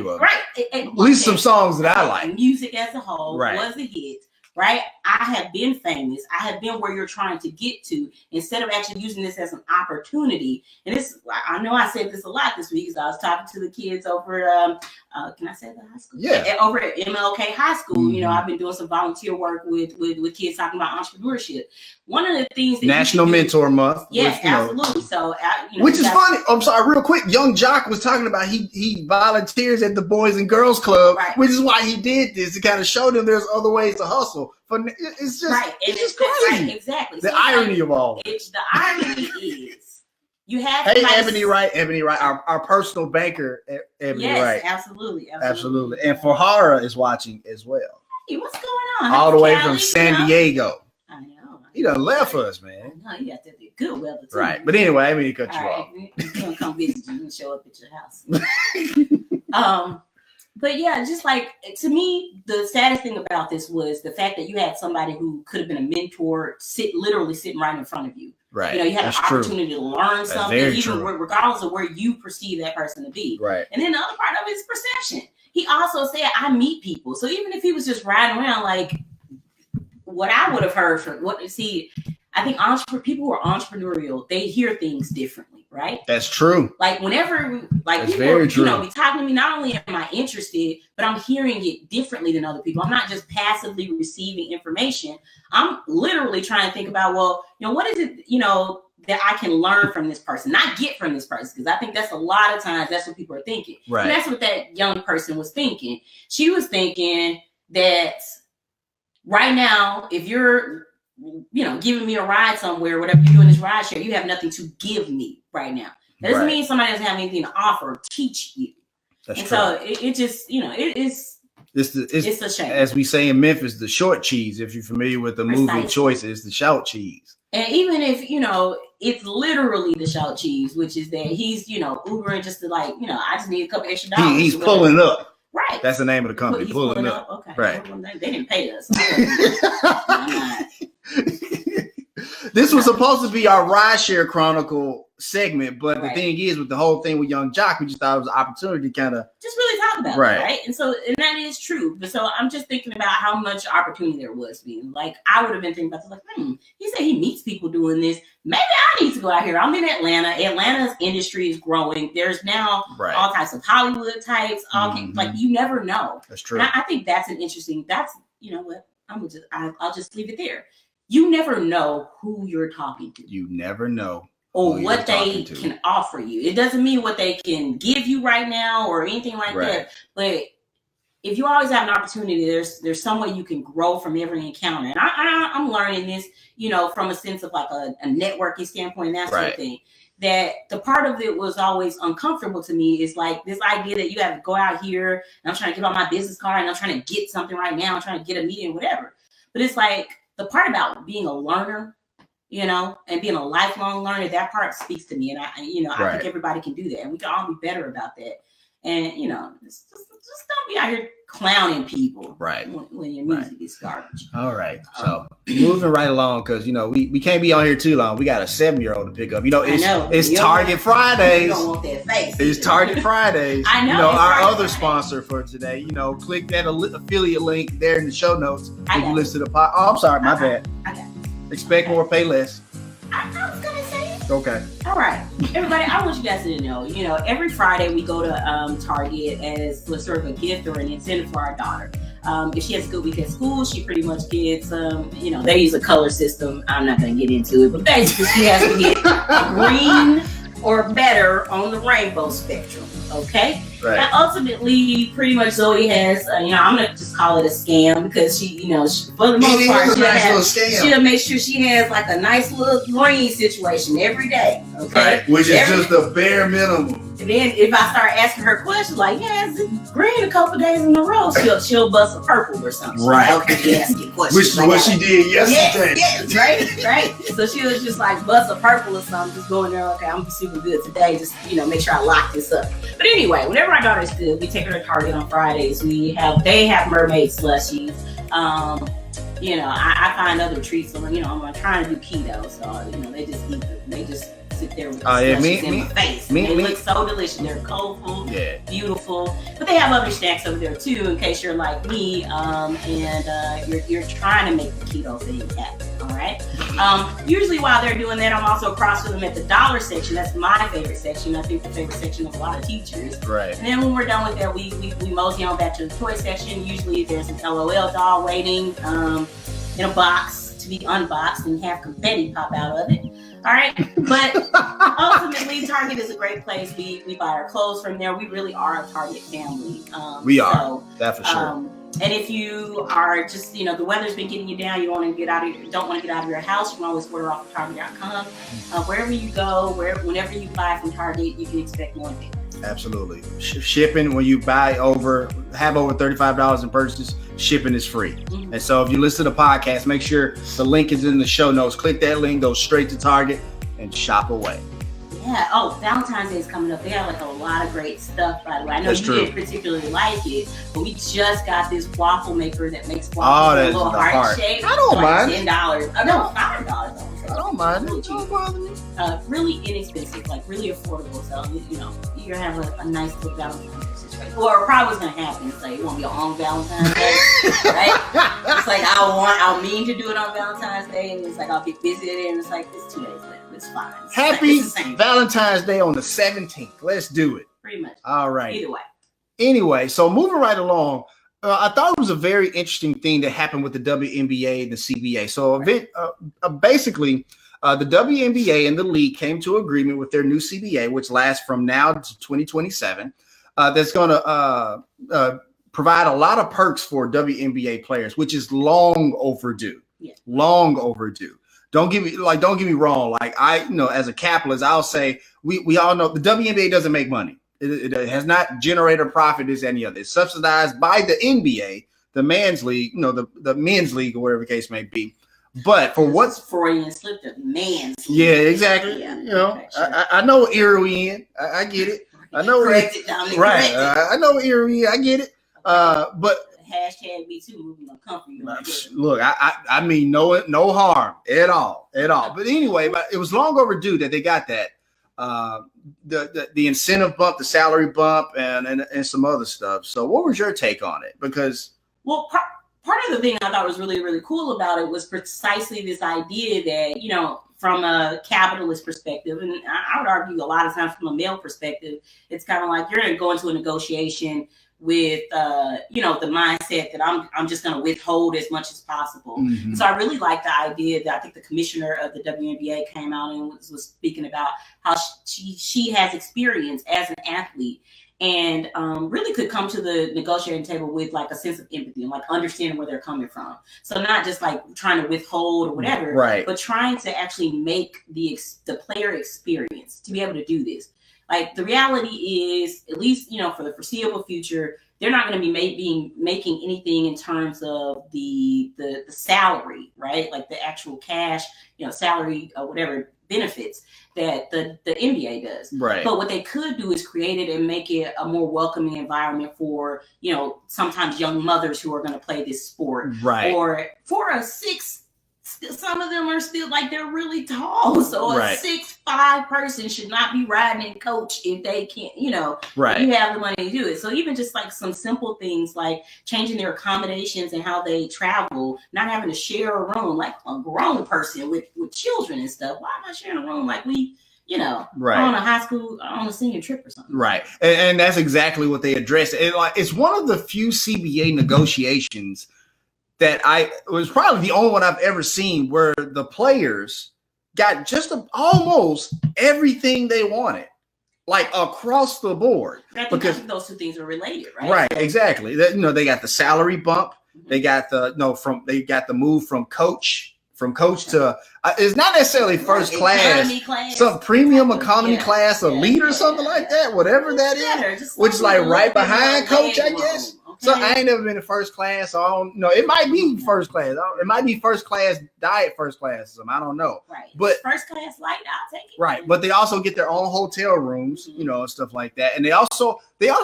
At least some songs that I like. Music as a whole was a hit. Right? I have been famous. I have been where you're trying to get to instead of actually using this as an opportunity. And I know I said this a lot this week because I was talking to the kids over can I say the high school? Yeah. Over at MLK High School. Mm-hmm. I've been doing some volunteer work with kids talking about entrepreneurship. One of the things that National Mentor Month. Yes, absolutely. So which is funny. I'm sorry, real quick. Young Jock was talking about he volunteers at the Boys and Girls Club, which is why he did this to kind of show them there's other ways to hustle. But it's just it's just crazy. Right, exactly. The irony of all. The irony is you have. Hey, Ebony Wright, our personal banker, Ebony Wright. Yes, absolutely. And Fahara is watching as well. Hey, what's going on? All the way from San Diego. I know. He done left us, man. No, you got to be good weather too. Right, but anyway, I mean to cut you off. We're gonna come visit you and show up at your house. But yeah, just like, to me, the saddest thing about this was the fact that you had somebody who could have been a mentor literally sitting right in front of you. Right. You had an opportunity to learn something, even regardless of where you perceive that person to be. Right. And then the other part of it is perception. He also said, I meet people. So even if he was just riding around, like, what I would have heard from I think people who are entrepreneurial, they hear things differently, right? That's true. Like whenever, like That's people, very true. be talking to me, not only am I interested, but I'm hearing it differently than other people. I'm not just passively receiving information. I'm literally trying to think about, well, what is it, that I can learn from this person, not get from this person. Because I think that's a lot of times that's what people are thinking. Right. And that's what that young person was thinking. She was thinking that right now, if you're, giving me a ride somewhere, whatever you do in this ride share, you have nothing to give me right now. That doesn't mean somebody doesn't have anything to offer or teach you. That's and true. So it just, it's a shame. As we say in Memphis, the short cheese. If you're familiar with the movie Choices, the short cheese. And even if, it's literally the shout cheese, which is that he's, Ubering just to I just need a couple extra dollars. He's pulling up. Right. That's the name of the company. He's pulling up. Okay. Right. They didn't pay us. This was supposed to be our rideshare chronicle segment, but the thing is, with the whole thing with Young Jock, we just thought it was an opportunity to kind of just really talk about it, right? And that is true. But so I'm just thinking about how much opportunity there was being. Like I would have been thinking about this, he said he meets people doing this. Maybe I need to go out here. I'm in Atlanta. Atlanta's industry is growing. There's now all types of Hollywood types. Like you never know. That's true. And I think that's an interesting. That's what I'll just leave it there. You never know who you're talking to. You never know. Or what they can offer you. It doesn't mean what they can give you right now or anything like that. But if you always have an opportunity, there's some way you can grow from every encounter. And I'm learning this, from a sense of like a networking standpoint and that sort of thing. That the part of it was always uncomfortable to me is like this idea that you have to go out here and I'm trying to give out my business card and I'm trying to get something right now. I'm trying to get a meeting, whatever. But it's like the part about being a learner, and being a lifelong learner, that part speaks to me. And I think everybody can do that. And we can all be better about that. And, just don't be out here clowning people. Right. When your music is garbage. All right. So moving right along, because, we can't be on here too long. We got a 7-year-old to pick up. It's Target Fridays. You don't want that face. It's Target Fridays. I know. Our other sponsor for today, click that affiliate link there in the show notes. If you listen to the pod. Oh, I'm sorry. My bad. Expect more, pay less. I was going to say it. Okay. All right. Everybody, I want you guys to know, every Friday we go to Target as sort of a gift or an incentive for our daughter. If she has a good week at school, she pretty much gets, they use a color system. I'm not going to get into it, but basically she has to get a green or better on the rainbow spectrum. Okay. Right. And ultimately, pretty much Zoe has, I'm gonna just call it a scam because she, for the most part, she'll make sure she has like a nice little green situation every day. Okay. Right. Which is just the bare minimum. And then if I start asking her questions like, it's green a couple days in a row, she'll bust a purple or something. Right. Okay, asking questions. Which is what she did yesterday. Yes, right. So she was just like bust a purple or something, just going there. Okay, I'm super good today. Just make sure I lock this up. But anyway, whenever our daughter's good, we take her to Target on Fridays. They have mermaid slushies. I find other treats. So, I'm trying to do keto, so they just eat. They just sit there with the slushies in my face. They look so delicious. They're colorful, beautiful. But they have other snacks over there too, in case you're like me, and you're trying to make the keto thing happen. All right. Usually while they're doing that, I'm also across from them at the dollar section. That's my favorite section. I think the favorite section of a lot of teachers. Right. And then when we're done with that, we mosey on back to the toy section. Usually there's an LOL doll waiting in a box to be unboxed and have confetti pop out of it. All right. But ultimately, Target is a great place. We buy our clothes from there. We really are a Target family. We are. That for sure. And if you are just, the weather's been getting you down, you don't want to get out of your house, you can always order off of Target.com. Wherever you go, whenever you buy from Target, you can expect more things. Absolutely. Shipping, when you have over $35 in purchases, shipping is free. Mm-hmm. And so if you listen to the podcast, make sure the link is in the show notes. Click that link, go straight to Target and shop away. Yeah. Oh, Valentine's Day is coming up. They have a lot of great stuff, by the way. I know you didn't particularly like it, but we just got this waffle maker that makes waffles in a little heart shape. I don't mind. $10. No, $5. I don't mind. It don't bother me. Really inexpensive, really affordable. So, you're going to have a nice little Valentine's Day. Well, probably what's gonna happen is like it won't be on Valentine's Day, right? It's like I'll mean to do it on Valentine's Day, and it's like I'll get busy, and it's like it's 2 days later. It's fine. Happy Valentine's Day on the 17th. Let's do it. Pretty much. All right. Either way. Anyway, so moving right along, I thought it was a very interesting thing that happened with the WNBA and the CBA. So basically, the WNBA and the league came to agreement with their new CBA, which lasts from now to 2027. That's going to provide a lot of perks for WNBA players, which is long overdue. Yeah. Long overdue. Don't get me wrong. Like as a capitalist, I'll say we all know the WNBA doesn't make money. It has not generated a profit as any other. It's subsidized by the NBA, the men's league, the men's league or whatever the case may be. But for what's Freudian slip, the man's league. Yeah, exactly. Yeah, I know what era we in. I get it. I know correct it, Dominic. Right. I know what era we in. I get it. But hashtag me too moving on comfy. Look, I mean no harm at all. But anyway, it was long overdue that they got that. The incentive bump, the salary bump, and some other stuff. So what was your take on it? Because part of the thing I thought was really, really cool about it was precisely this idea that, from a capitalist perspective, and I would argue a lot of times from a male perspective, it's kind of like you're going to go into a negotiation with, the mindset that I'm just going to withhold as much as possible. Mm-hmm. So I really like the idea that I think the commissioner of the WNBA came out and was speaking about how she has experience as an athlete and really could come to the negotiating table with like a sense of empathy and like understanding where they're coming from. So not just like trying to withhold or whatever, right, but trying to actually make the player experience to be able to do this. Like the reality is, at least, for the foreseeable future, they're not going to be making anything in terms of the salary, right? Like the actual cash, salary or whatever benefits that the NBA does. Right. But what they could do is create it and make it a more welcoming environment for, sometimes young mothers who are going to play this sport. Right. Or for a 6, some of them are still like they're really tall. So a 6'5" person should not be riding in coach if they can't, right. You have the money to do it. So even just like some simple things like changing their accommodations and how they travel, not having to share a room like a grown person with children and stuff. Why am I sharing a room like we, right, on a senior trip or something? Right. And that's exactly what they addressed. It's one of the few CBA negotiations that it was probably the only one I've ever seen where the players got just almost everything they wanted, like across the board. Because those two things are related, right? Right, exactly. They got the salary bump. Mm-hmm. They got the move from coach to it's not necessarily first class, some premium economy class, elite or something like that, whatever that is, which is like right behind coach, I guess. Okay. So I ain't never been in first class. So I don't know. It might be first class. It might be first class diet, first class or something. I don't know. Right. But first class light, I'll take it. Right. But they also get their own hotel rooms, and stuff like that. And they also get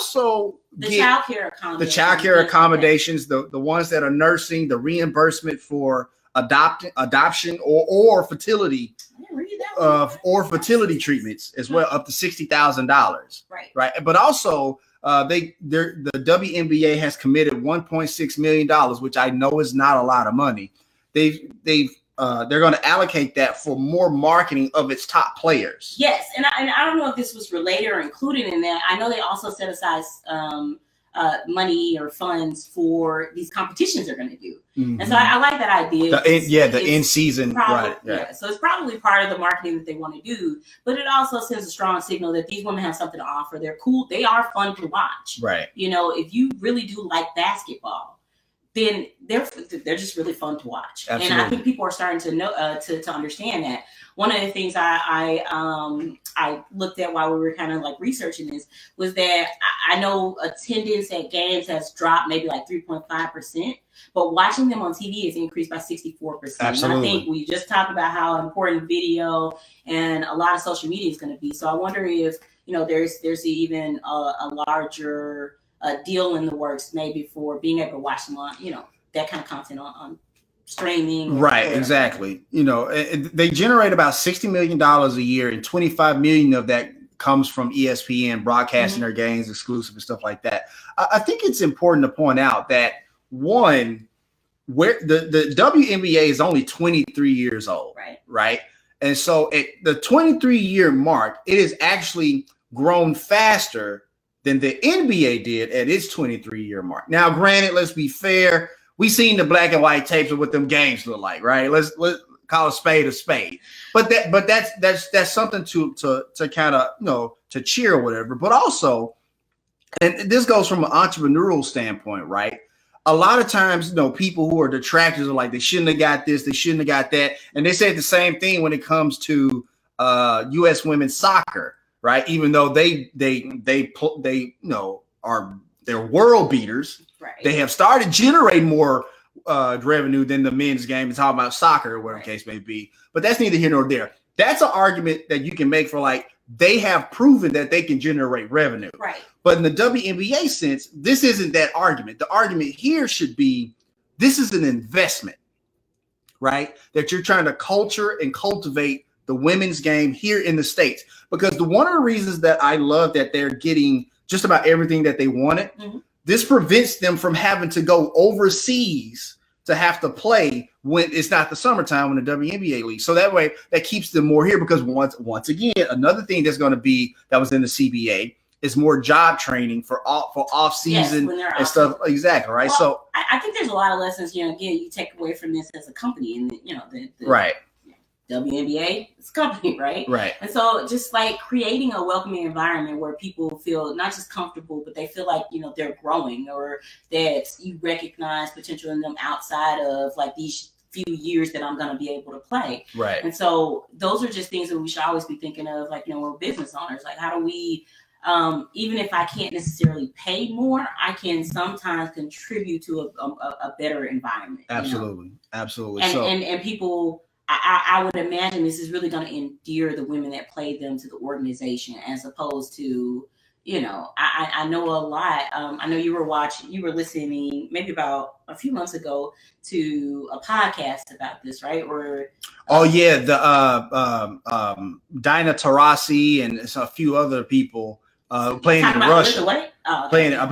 the childcare accommodations, the ones that are nursing, the reimbursement for adoption or fertility fertility treatments as well, up to $60,000. Right. But also the WNBA has committed $1.6 million, which I know is not a lot of money. They're going to allocate that for more marketing of its top players. Yes, and I don't know if this was related or included in that. I know they also set aside money or funds for these competitions they're going to do. Mm-hmm. And so I like that idea. The in-season. Right. Yeah. So it's probably part of the marketing that they want to do, but it also sends a strong signal that these women have something to offer. They're cool. They are fun to watch. Right. If you really do like basketball, then they're just really fun to watch. Absolutely. And I think people are starting to know to understand that. One of the things I looked at while we were kind of like researching this was that I know attendance at games has dropped maybe like 3.5%, but watching them on TV has increased by 64%. Absolutely. And I think we just talked about how important video and a lot of social media is going to be. So I wonder if there's even a larger deal in the works maybe for being able to watch them on that kind of content on streaming. Right, exactly. They generate about $60 million a year, and $25 million of that comes from ESPN broadcasting their games exclusive and stuff like that. I think it's important to point out that one, where the WNBA is only 23 years old, right? And so at the 23-year mark, it has actually grown faster than the NBA did at its 23-year mark. Now, granted, let's be fair. We seen the black and white tapes of what them games look like, right? Let's call a spade. But that's something to kind of, to cheer or whatever. But also, and this goes from an entrepreneurial standpoint, right? A lot of times, people who are detractors are like, they shouldn't have got this, they shouldn't have got that. And they say the same thing when it comes to U.S. women's soccer, right? Even though they're world beaters, right? They have started generating more revenue than the men's game. It's talking about soccer or whatever the case may be. But that's neither here nor there. That's an argument that you can make for like, they have proven that they can generate revenue. Right. But in the WNBA sense, this isn't that argument. The argument here should be, this is an investment, right? That you're trying to culture and cultivate the women's game here in the States. Because one of the reasons that I love that they're getting just about everything that they wanted, this prevents them from having to go overseas to have to play when it's not the summertime when the WNBA league. So that way that keeps them more here, because once again, another thing that's going to be that was in the CBA is more job training for off season and stuff. Exactly. Right. Well, so I think there's a lot of lessons, again, you take away from this as a company, and the right. WNBA, it's a company, right? Right. And so just like creating a welcoming environment where people feel not just comfortable, but they feel like, they're growing, or that you recognize potential in them outside of like these few years that I'm going to be able to play. Right. And so those are just things that we should always be thinking of, like, we're business owners. Like, how do we, even if I can't necessarily pay more, I can sometimes contribute to a better environment. Absolutely. Absolutely. And people, I would imagine this is really going to endear the women that played them to the organization, as opposed to, I know a lot. I know you were listening maybe about a few months ago to a podcast about this, right? Or the Dinah Taurasi and a few other people playing in Russia. Playing, I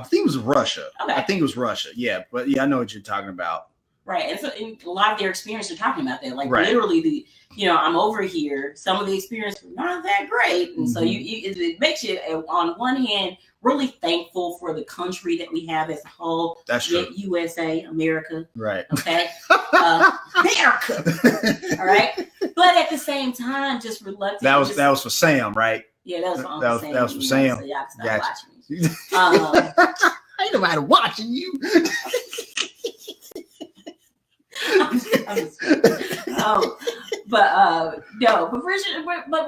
think it was Russia. Okay. I think it was Russia. Yeah, but I know what you're talking about. Right. And so a lot of their experience are talking about that. Like literally I'm over here. Some of the experience was not that great. And so it makes you, on one hand, really thankful for the country that we have as a whole. That's true. USA, America. Right. Okay. America. All right. But at the same time, just reluctant. That was for Sam, right? Yeah, that was for Sam. That was for Sam. So y'all can stop watching me. Ain't nobody watching you. But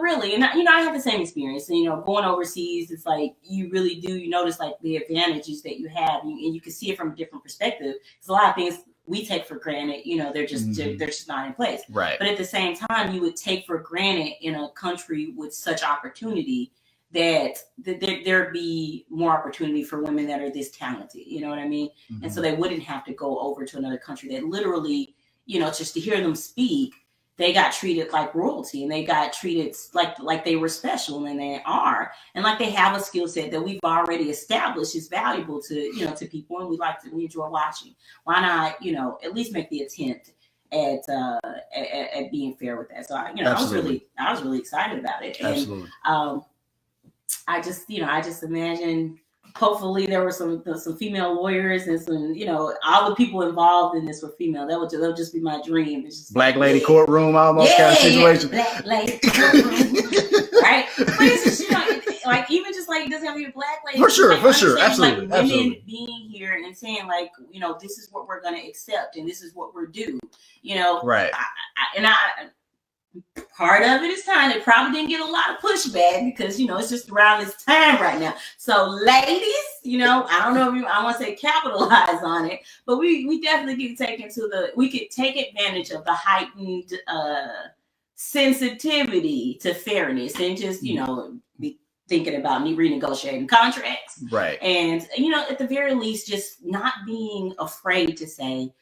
really, and I have the same experience. Going overseas, it's like you really do. You notice like the advantages that you have, and you can see it from a different perspective. Because a lot of things we take for granted, they're just not in place. Right. But at the same time, you would take for granted in a country with such opportunity that there'd be more opportunity for women that are this talented. You know what I mean? And so they wouldn't have to go over to another country that literally, just to hear them speak, they got treated like royalty, and they got treated like they were special, and they are, and like they have a skill set that we've already established is valuable to to people, and we enjoy watching. Why not, at least make the attempt at being fair with that? So I was really excited about it. Absolutely. And I just imagine. Hopefully there were some female lawyers and some, all the people involved in this were female. That'll just be my dream. It's just black lady courtroom, almost kind of situation. Black lady courtroom, right? But it's just, like even just like it doesn't have to be a black lady. For sure, absolutely, like, women absolutely. Being here and saying like, this is what we're going to accept and this is what we're due. Right. Part of it is time. It probably didn't get a lot of pushback because, it's just around this time right now. So ladies, I don't know if I want to say capitalize on it, but we definitely could take advantage of the heightened sensitivity to fairness and just, be thinking about renegotiating contracts. Right. And, at the very least, just not being afraid to say,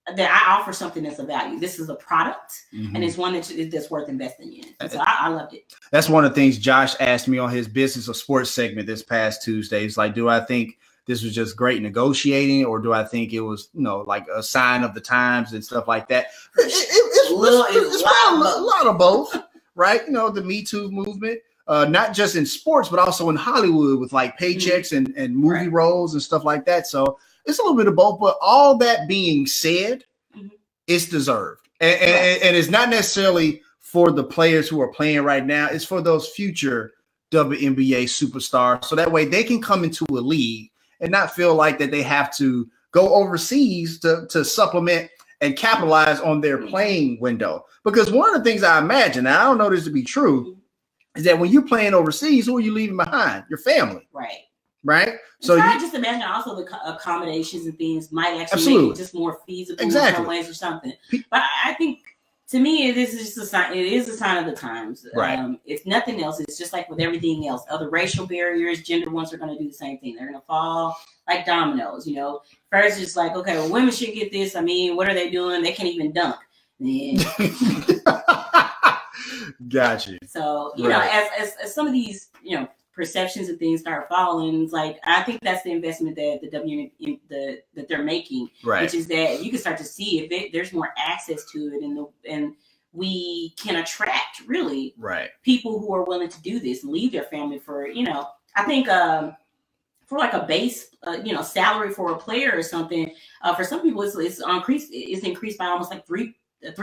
that I offer something that's of value. This is a product, and it's one that's worth investing in. And so I loved it. That's one of the things Josh asked me on his Business of Sports segment this past Tuesday. It's like, do I think this was just great negotiating, or do I think it was, like a sign of the times and stuff like that? It's a lot of both, right? The Me Too movement, not just in sports, but also in Hollywood with like paychecks and movie roles and stuff like that. So it's a little bit of both, but all that being said, it's deserved. And it's not necessarily for the players who are playing right now. It's for those future WNBA superstars. So that way they can come into a league and not feel like that they have to go overseas to supplement and capitalize on their playing window. Because one of the things I imagine, and I don't know this to be true, is that when you're playing overseas, who are you leaving behind? Your family. Right. So I just imagine also the accommodations and things might actually make it just more feasible in some ways or something. But I think, to me, it is just a sign. It is a sign of the times. Right. If nothing else, it's just like with everything else. Other racial barriers, gender ones are going to do the same thing. They're going to fall like dominoes. First, it's like, okay, well, women should get this. I mean, what are they doing? They can't even dunk. Gotcha. So as some of these perceptions and things start falling, it's like, I think that's the investment that that they're making, which is that you can start to see if there's more access to it, and we can attract really people who are willing to do this and leave their family for, I think for like a base salary for a player or something, for some people it's increased by almost like three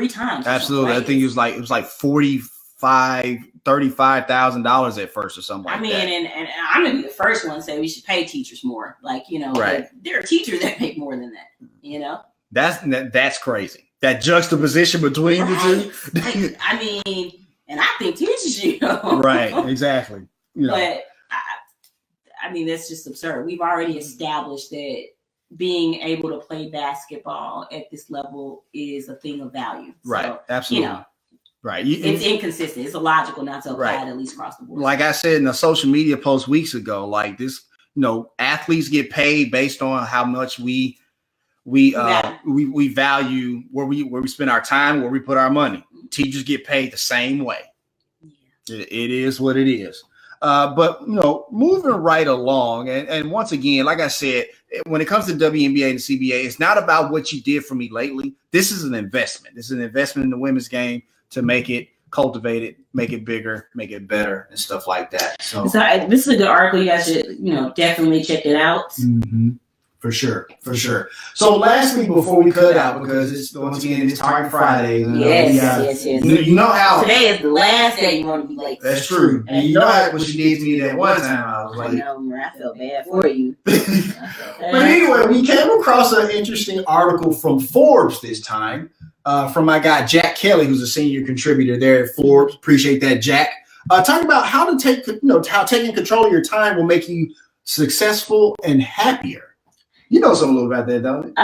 times. Absolutely. I think it was like $35,000 at first or something like that. And I'm gonna be the first one to say we should pay teachers more. There are teachers that make more than that. That's crazy. That juxtaposition between the two. And I think teachers should. Right. Exactly. But that's just absurd. We've already established that being able to play basketball at this level is a thing of value. Right. So, absolutely. Right. It's inconsistent. It's illogical not to apply it at least across the board. Like I said in a social media post weeks ago, like this, athletes get paid based on how much we value where we spend our time, where we put our money. Teachers get paid the same way. Yeah. It is what it is. But moving right along, and once again, like I said, when it comes to WNBA and CBA, it's not about what you did for me lately. This is an investment. This is an investment in the women's game to make it, cultivate it, make it bigger, make it better, and stuff like that. So this is a good article. You guys should, definitely check it out. Mm-hmm. For sure. So lastly, before we cut out, because it's once again it's Target Friday. Yes. You know how today is the last day you want to be late. That's true. And you know how when she needs me that one time, I was like, I felt bad for you. But anyway, we came across an interesting article from Forbes this time, from my guy Jack Kelly, who's a senior contributor there at Forbes. Appreciate that, Jack. Talking about how how taking control of your time will make you successful and happier. You know something a little about that, don't you?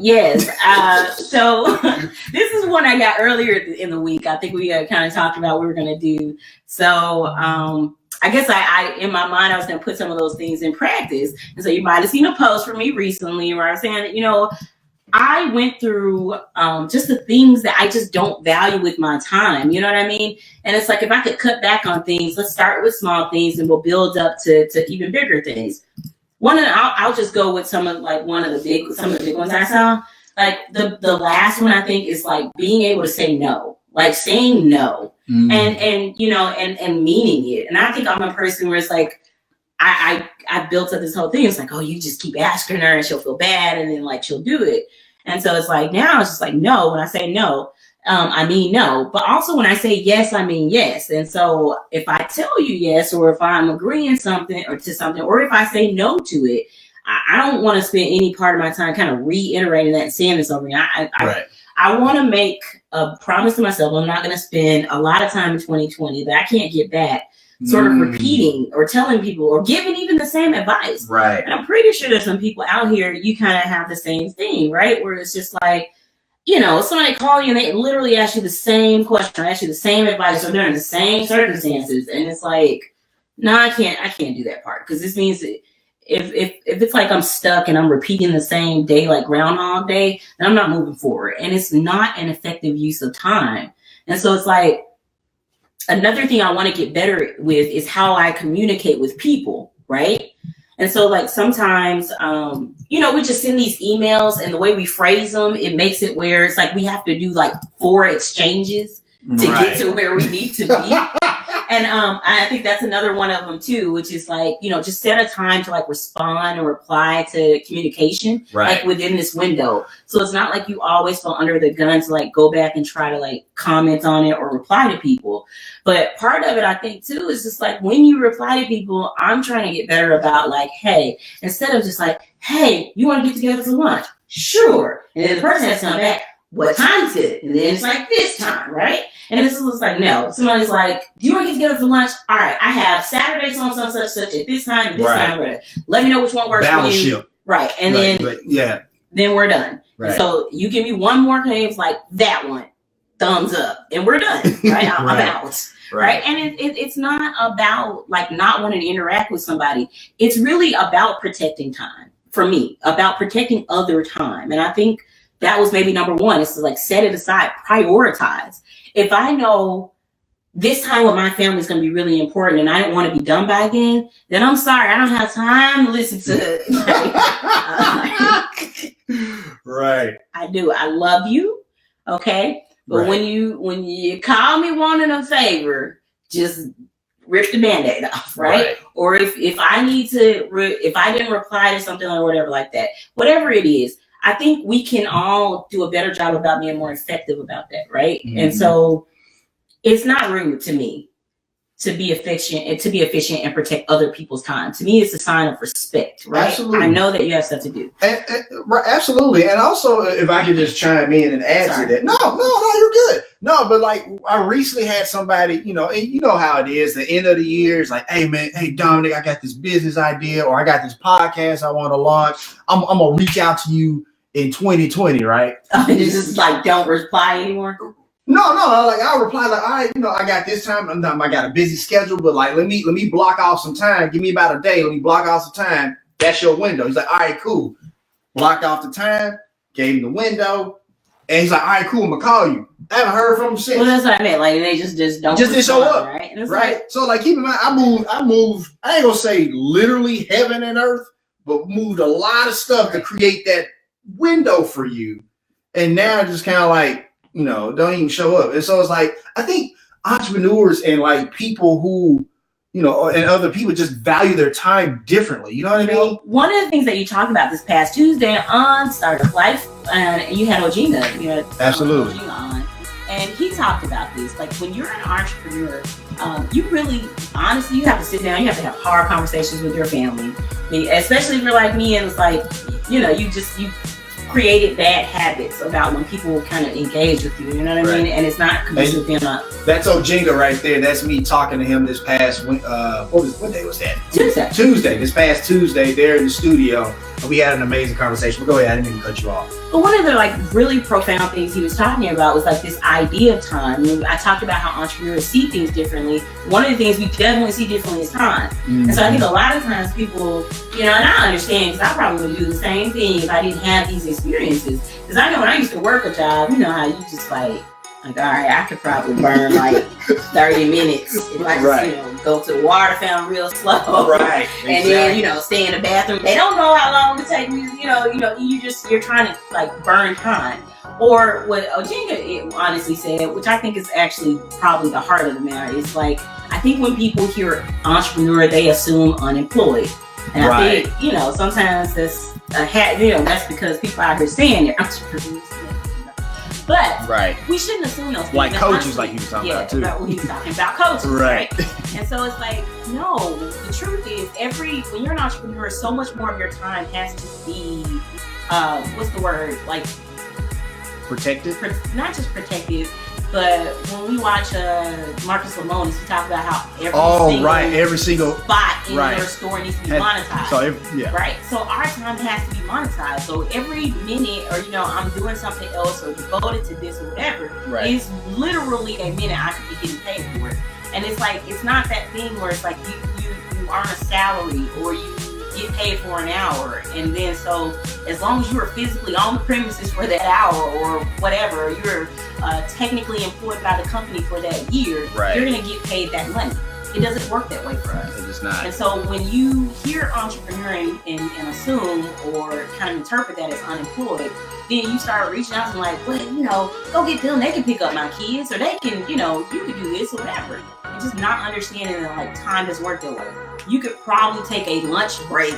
Yes. So this is one I got earlier in the week. I think we kind of talked about what we were going to do. So I guess I in my mind, I was going to put some of those things in practice. And so you might have seen a post from me recently where I was saying, I went through just the things that I just don't value with my time. You know what I mean? And it's like, if I could cut back on things, let's start with small things and we'll build up to even bigger things. I'll just go with some of the big ones I saw. Like the last one I think is like being able to say no, like saying no, and meaning it. And I think I'm a person where it's like I built up this whole thing. It's like, oh, you just keep asking her and she'll feel bad, and then like she'll do it. And so it's like now it's just like no. When I say no, I mean no. But also when I say yes, I mean yes. And so if I tell you yes, or if I'm agreeing to something, or if I say no to it, I don't want to spend any part of my time kind of reiterating that and saying this over again. I want to make a promise to myself. I'm not going to spend a lot of time in 2020 that I can't get back sort of repeating or telling people or giving even the same advice. Right. And I'm pretty sure there's some people out here, you kind of have the same thing, right? Where it's just like, somebody call you and they literally ask you the same question, or ask you the same advice, or they're in the same circumstances. And it's like, no, I can't do that part. Because this means that if it's like I'm stuck and I'm repeating the same day, like Groundhog Day, then I'm not moving forward. And it's not an effective use of time. And so it's like, another thing I want to get better with is how I communicate with people, right? And so like sometimes, we just send these emails, and the way we phrase them, it makes it where it's like we have to do like 4 exchanges to get to where we need to be. And I think that's another one of them too, which is like, just set a time to like respond or reply to communication, like within this window. So it's not like you always feel under the gun to like go back and try to like comment on it or reply to people. But part of it, I think too, is just like when you reply to people, I'm trying to get better about like, hey, instead of just like, hey, you want to get together for lunch? Sure. And then the person has to come back, what time is it? And then it's like this time, right? And this is like, no. Somebody's like, do you want to get together for lunch? All right, I have Saturday, such at this time, and this time. Right. Let me know which one works for you. Right. And then we're done. Right. So you give me one more thing, it's like that one, thumbs up, and we're done. Right. I'm out. Right. And it's not about like not wanting to interact with somebody. It's really about protecting time for me, about protecting other time. And I think that was maybe number one, is to like set it aside, prioritize. If I know this time with my family is going to be really important and I don't want to be done by then I'm sorry, I don't have time to listen to it. Right. I do. I love you. Okay. But when you call me wanting a favor, just rip the Band-Aid off. Right. Or if I need to, if I didn't reply to something or whatever like that, whatever it is, I think we can all do a better job about being more effective about that, right? Mm-hmm. And so it's not rude to me to be efficient and protect other people's time. To me, it's a sign of respect, right? Absolutely. I know that you have stuff to do. Absolutely. And also, if I could just chime in and add to that. No, you're good. No, but like I recently had somebody, and you know how it is, the end of the year is like, hey Dominic, I got this business idea, or I got this podcast I want to launch. I'm gonna reach out to you in 2020, right? It's just like don't reply anymore. No, like I'll reply like, all right, I got this time. I got a busy schedule, but like let me block off some time. Give me about a day. Let me block off some time. That's your window. He's like, all right, cool. Blocked off the time, gave him the window, and he's like, all right, cool, I'm gonna call you. I haven't heard from him since. Well, that's what I meant. Like they just don't didn't show up, right? And it's right. Like, so like keep in mind, I moved. I ain't gonna say literally heaven and earth, but moved a lot of stuff to create that window for you, and now just kind of like don't even show up. And so it's like I think entrepreneurs and like people who and other people just value their time differently. You know what I mean? One of the things that you talked about this past Tuesday on Startup Life, and you had Ojina, absolutely Ojina on, and he talked about this. Like when you're an entrepreneur, you really honestly you have to sit down. You have to have hard conversations with your family, especially if you're like me and it's like you created bad habits about when people kind of engage with you, you know what I mean? And it's not conducive enough. That's Ojinga right there. That's me talking to him this past, what day was that? Tuesday. This past Tuesday, there in the studio. We had an amazing conversation. But go ahead, I didn't mean to cut you off. But one of the like really profound things he was talking about was like this idea of time. I talked about how entrepreneurs see things differently. One of the things we definitely see differently is time. Mm-hmm. And so I think a lot of times people, and I understand because I probably would do the same thing if I didn't have these experiences. Because I know when I used to work a job, you know how you just like all right, I could probably burn like 30 minutes if I just, go to the water fountain real slow. Right. And then, stay in the bathroom. They don't know how long it takes me, you're trying to like burn time. Or what Ojinga honestly said, which I think is actually probably the heart of the matter, is like, I think when people hear entrepreneur, they assume unemployed. And I think, sometimes that's that's because people out here saying they're entrepreneurs. But we shouldn't assume those things. Like coaches, like you were talking about too. About he was talking about coaches, right? And so it's like, no, the truth is, when you're an entrepreneur, so much more of your time has to be, what's the word? Like protected? Not just protected, but when we watch Marcus Lemonis, he talks about how every single spot in your store needs to be monetized. So right. So our time has to be monetized. So every minute, or I'm doing something else, or devoted to this or whatever, is literally a minute I could be getting paid for it. And it's like it's not that thing where it's like you earn a salary or you get paid for an hour. And then so as long as you are physically on the premises for that hour or whatever, you're technically employed by the company for that year, you're going to get paid that money. It doesn't work that way for us. It is not. And so when you hear entrepreneur and assume or kind of interpret that as unemployed, then you start reaching out and like, well, you know, go get them. They can pick up my kids, or they can, you know, you can do this or whatever. And just not understanding that like time does work that way. You could probably take a lunch break,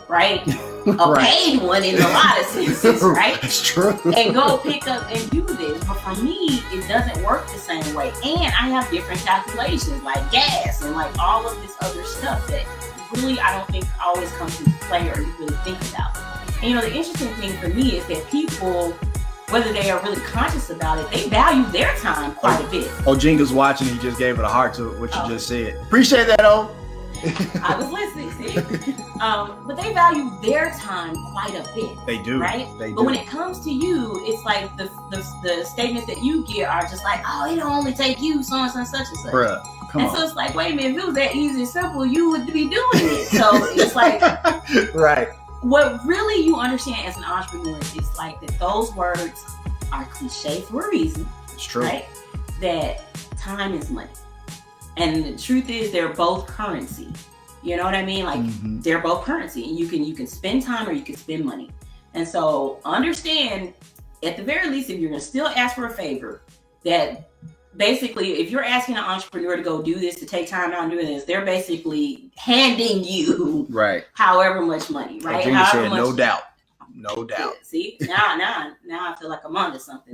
right? A paid one in a lot of senses, right? That's true. And go pick up and do this. But for me, it doesn't work the same way. And I have different calculations like gas and like all of this other stuff that really I don't think always comes into play or you really think about. And you know, the interesting thing for me is that people, whether they are really conscious about it, they value their time quite a bit. Jinga's watching. He just gave it a heart to what you just said. Appreciate that, I was listening, see? But they value their time quite a bit. They do. Right? But when it comes to you, it's like the statements that you get are just like, oh, it'll only take you so and such and such. Bruh, come on. So it's like, wait a minute, if it was that easy and simple, you would be doing it. So it's like, right. What really you understand as an entrepreneur is like that those words are cliche for a reason. It's true. Right? That time is money. And the truth is they're both currency. You know what I mean? Like they're both currency. And you can spend time or you can spend money. And so understand, at the very least, if you're gonna still ask for a favor, that basically if you're asking an entrepreneur to go do this, to take time out and do this, they're basically handing you however much money, right? Said, no doubt. No doubt. See, now I feel like I'm onto something.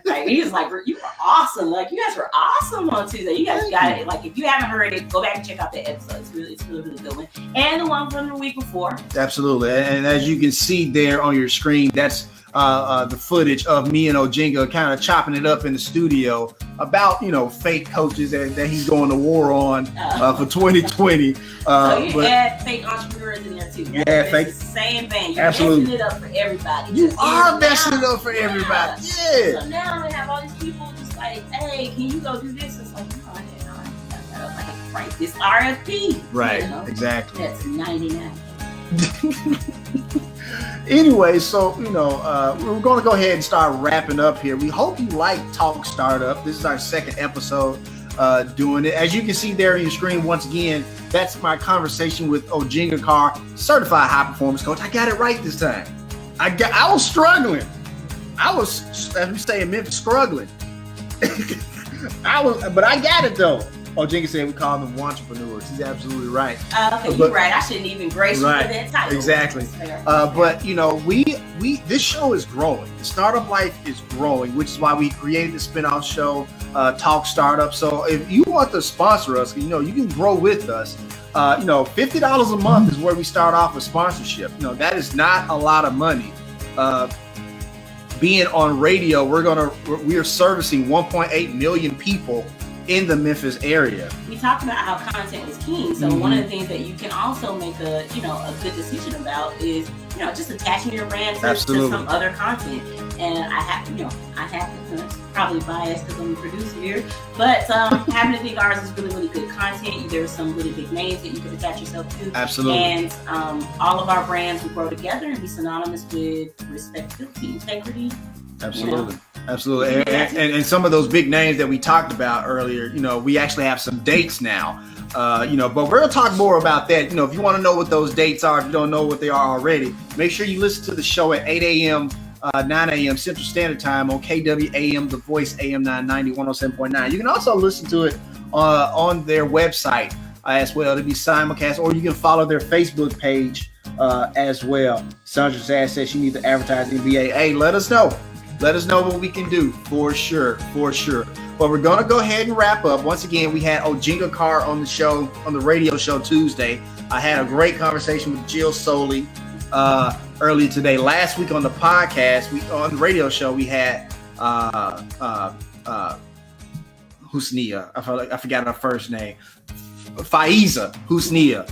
Like he was like, you were awesome. Like you guys were awesome on Tuesday. You guys got it. Like if you haven't heard it, go back and check out the episode. It's really good one. And the one from the week before. Absolutely. And as you can see there on your screen, that's the footage of me and Ojinga kind of chopping it up in the studio about, you know, fake coaches that he's going to war on for 2020. So you add fake entrepreneurs in there too. Yeah, fake. It's the same thing. You're Absolutely. messing it up for everybody. You are messing it up for everybody. Yeah. So now we have all these people just like, hey, can you go do this? It's like, right, this RFP. Right, you know? Exactly. That's 99. Anyway, so, you know, we're going to go ahead and start wrapping up here. We hope you like Talk Startup. This is our second episode doing it. As you can see there on your screen, once again, that's my conversation with Ojinga Carr, certified high performance coach. I got it right this time. I was struggling. I was, as we say in Memphis, struggling. But I got it though. Ojinga said we call them entrepreneurs. He's absolutely right. Okay, you're right. I shouldn't even grace you for that title. Exactly. But you know, we this show is growing. Startup Life is growing, which is why we created the spinoff show, Talk Startup. So if you want to sponsor us, you know, you can grow with us. You know, $50 a month is where we start off with sponsorship. You know, that is not a lot of money. Being on radio, we are servicing 1.8 million people in the Memphis area. We talked about how content is king. So one of the things that you can also make a good decision about is, you know, just attaching your brand to some other content. And I have to probably biased because I'm a producer here, but happen to think ours is really, really good content. There's some really big names that you could attach yourself to. Absolutely. And all of our brands will grow together and be synonymous with respectability, integrity. Absolutely. You know? Absolutely. And some of those big names that we talked about earlier, you know, we actually have some dates now, you know, but we're going to talk more about that. You know, if you want to know what those dates are, if you don't know what they are already, make sure you listen to the show at 8 a.m., 9 a.m. Central Standard Time on KWAM, The Voice, AM 990, 107.9. You can also listen to it on their website as well to be simulcast, or you can follow their Facebook page as well. Sandra Zaz says she needs to advertise NBA. Hey, let us know. Let us know what we can do for sure. But we're going to go ahead and wrap up. Once again, we had Ojinga Carr on the show, on the radio show Tuesday. I had a great conversation with Jill Soley earlier today. Last week on the podcast, on the radio show, we had Husnia. I forgot her first name. Faiza Husnia,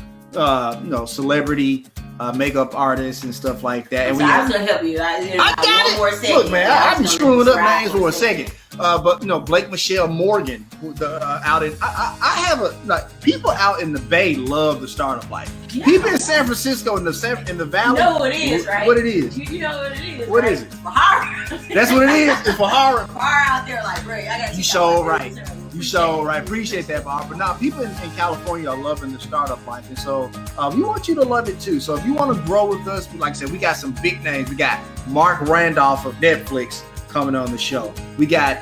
you know, celebrity makeup artists and stuff like that. And I was gonna help you. I got it. More second. Look, man, I've been screwing up names for a second. But Blake Michelle Morgan, out in I have people out in the Bay love the startup life. Yeah. People in San Francisco in the Valley. You know what it is, right? What it is? You know what it is? What right? is it? For horror. That's what it is. It's for horror. Out there, like, Ray, I got you so right. You so right. Appreciate that, Bob. But now people in California are loving the startup life, and so we want you to love it too. So if you want to grow with us, like I said, we got some big names. We got Mark Randolph of Netflix coming on the show. We got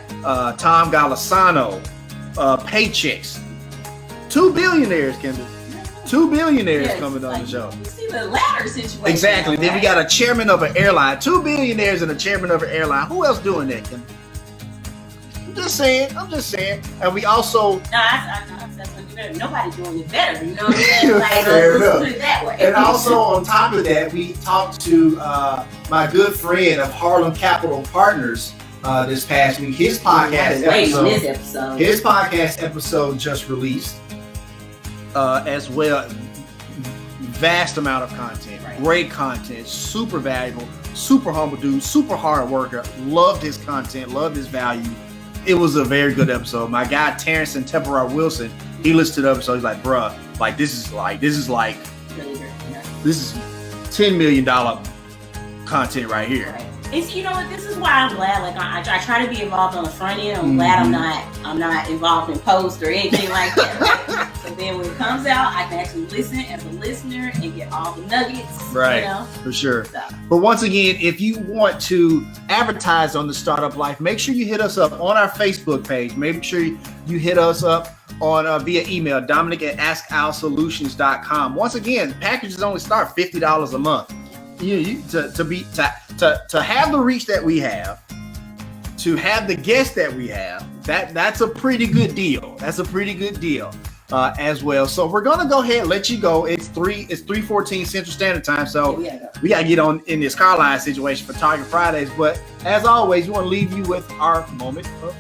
Tom Golisano, Paychecks. 2 billionaires, Kenda. 2 billionaires coming on the show. You see the ladder situation. Exactly. Then we got a chairman of an airline. 2 billionaires and a chairman of an airline. Who else doing that, Kenda? I'm just saying. And we also... Nobody's doing it better. You know what I mean? Like, let's put it that way. And also on top of that, we talked to my good friend of Harlem Capital Partners this past week. His podcast episode just released as well. Vast amount of content, great content, super valuable, super humble dude, super hard worker. Loved his content, loved his value. It was a very good episode. My guy Terrence and Temperar Wilson, he listened to the episode. He's like, bruh, like this is $10 million content right here. Right. It's, you know what, this is why I'm glad. Like I try to be involved on the front end. I'm glad I'm not involved in posts or anything like that. Right? So then when it comes out, I can actually listen as a listener and get all the nuggets. Right. For sure. So. But once again, if you want to advertise on the Startup Life, make sure you hit us up on our Facebook page. Make sure you hit us up on via email, Dominic@AskOurSolutions.com. Once again, packages only start $50 a month. To have the reach that we have, to have the guests that we have, that's a pretty good deal. That's a pretty good deal as well. So we're gonna go ahead and let you go. It's 3:14 Central Standard Time. So we gotta get on in this car line situation for Target Fridays. But as always, we want to leave you with our moment of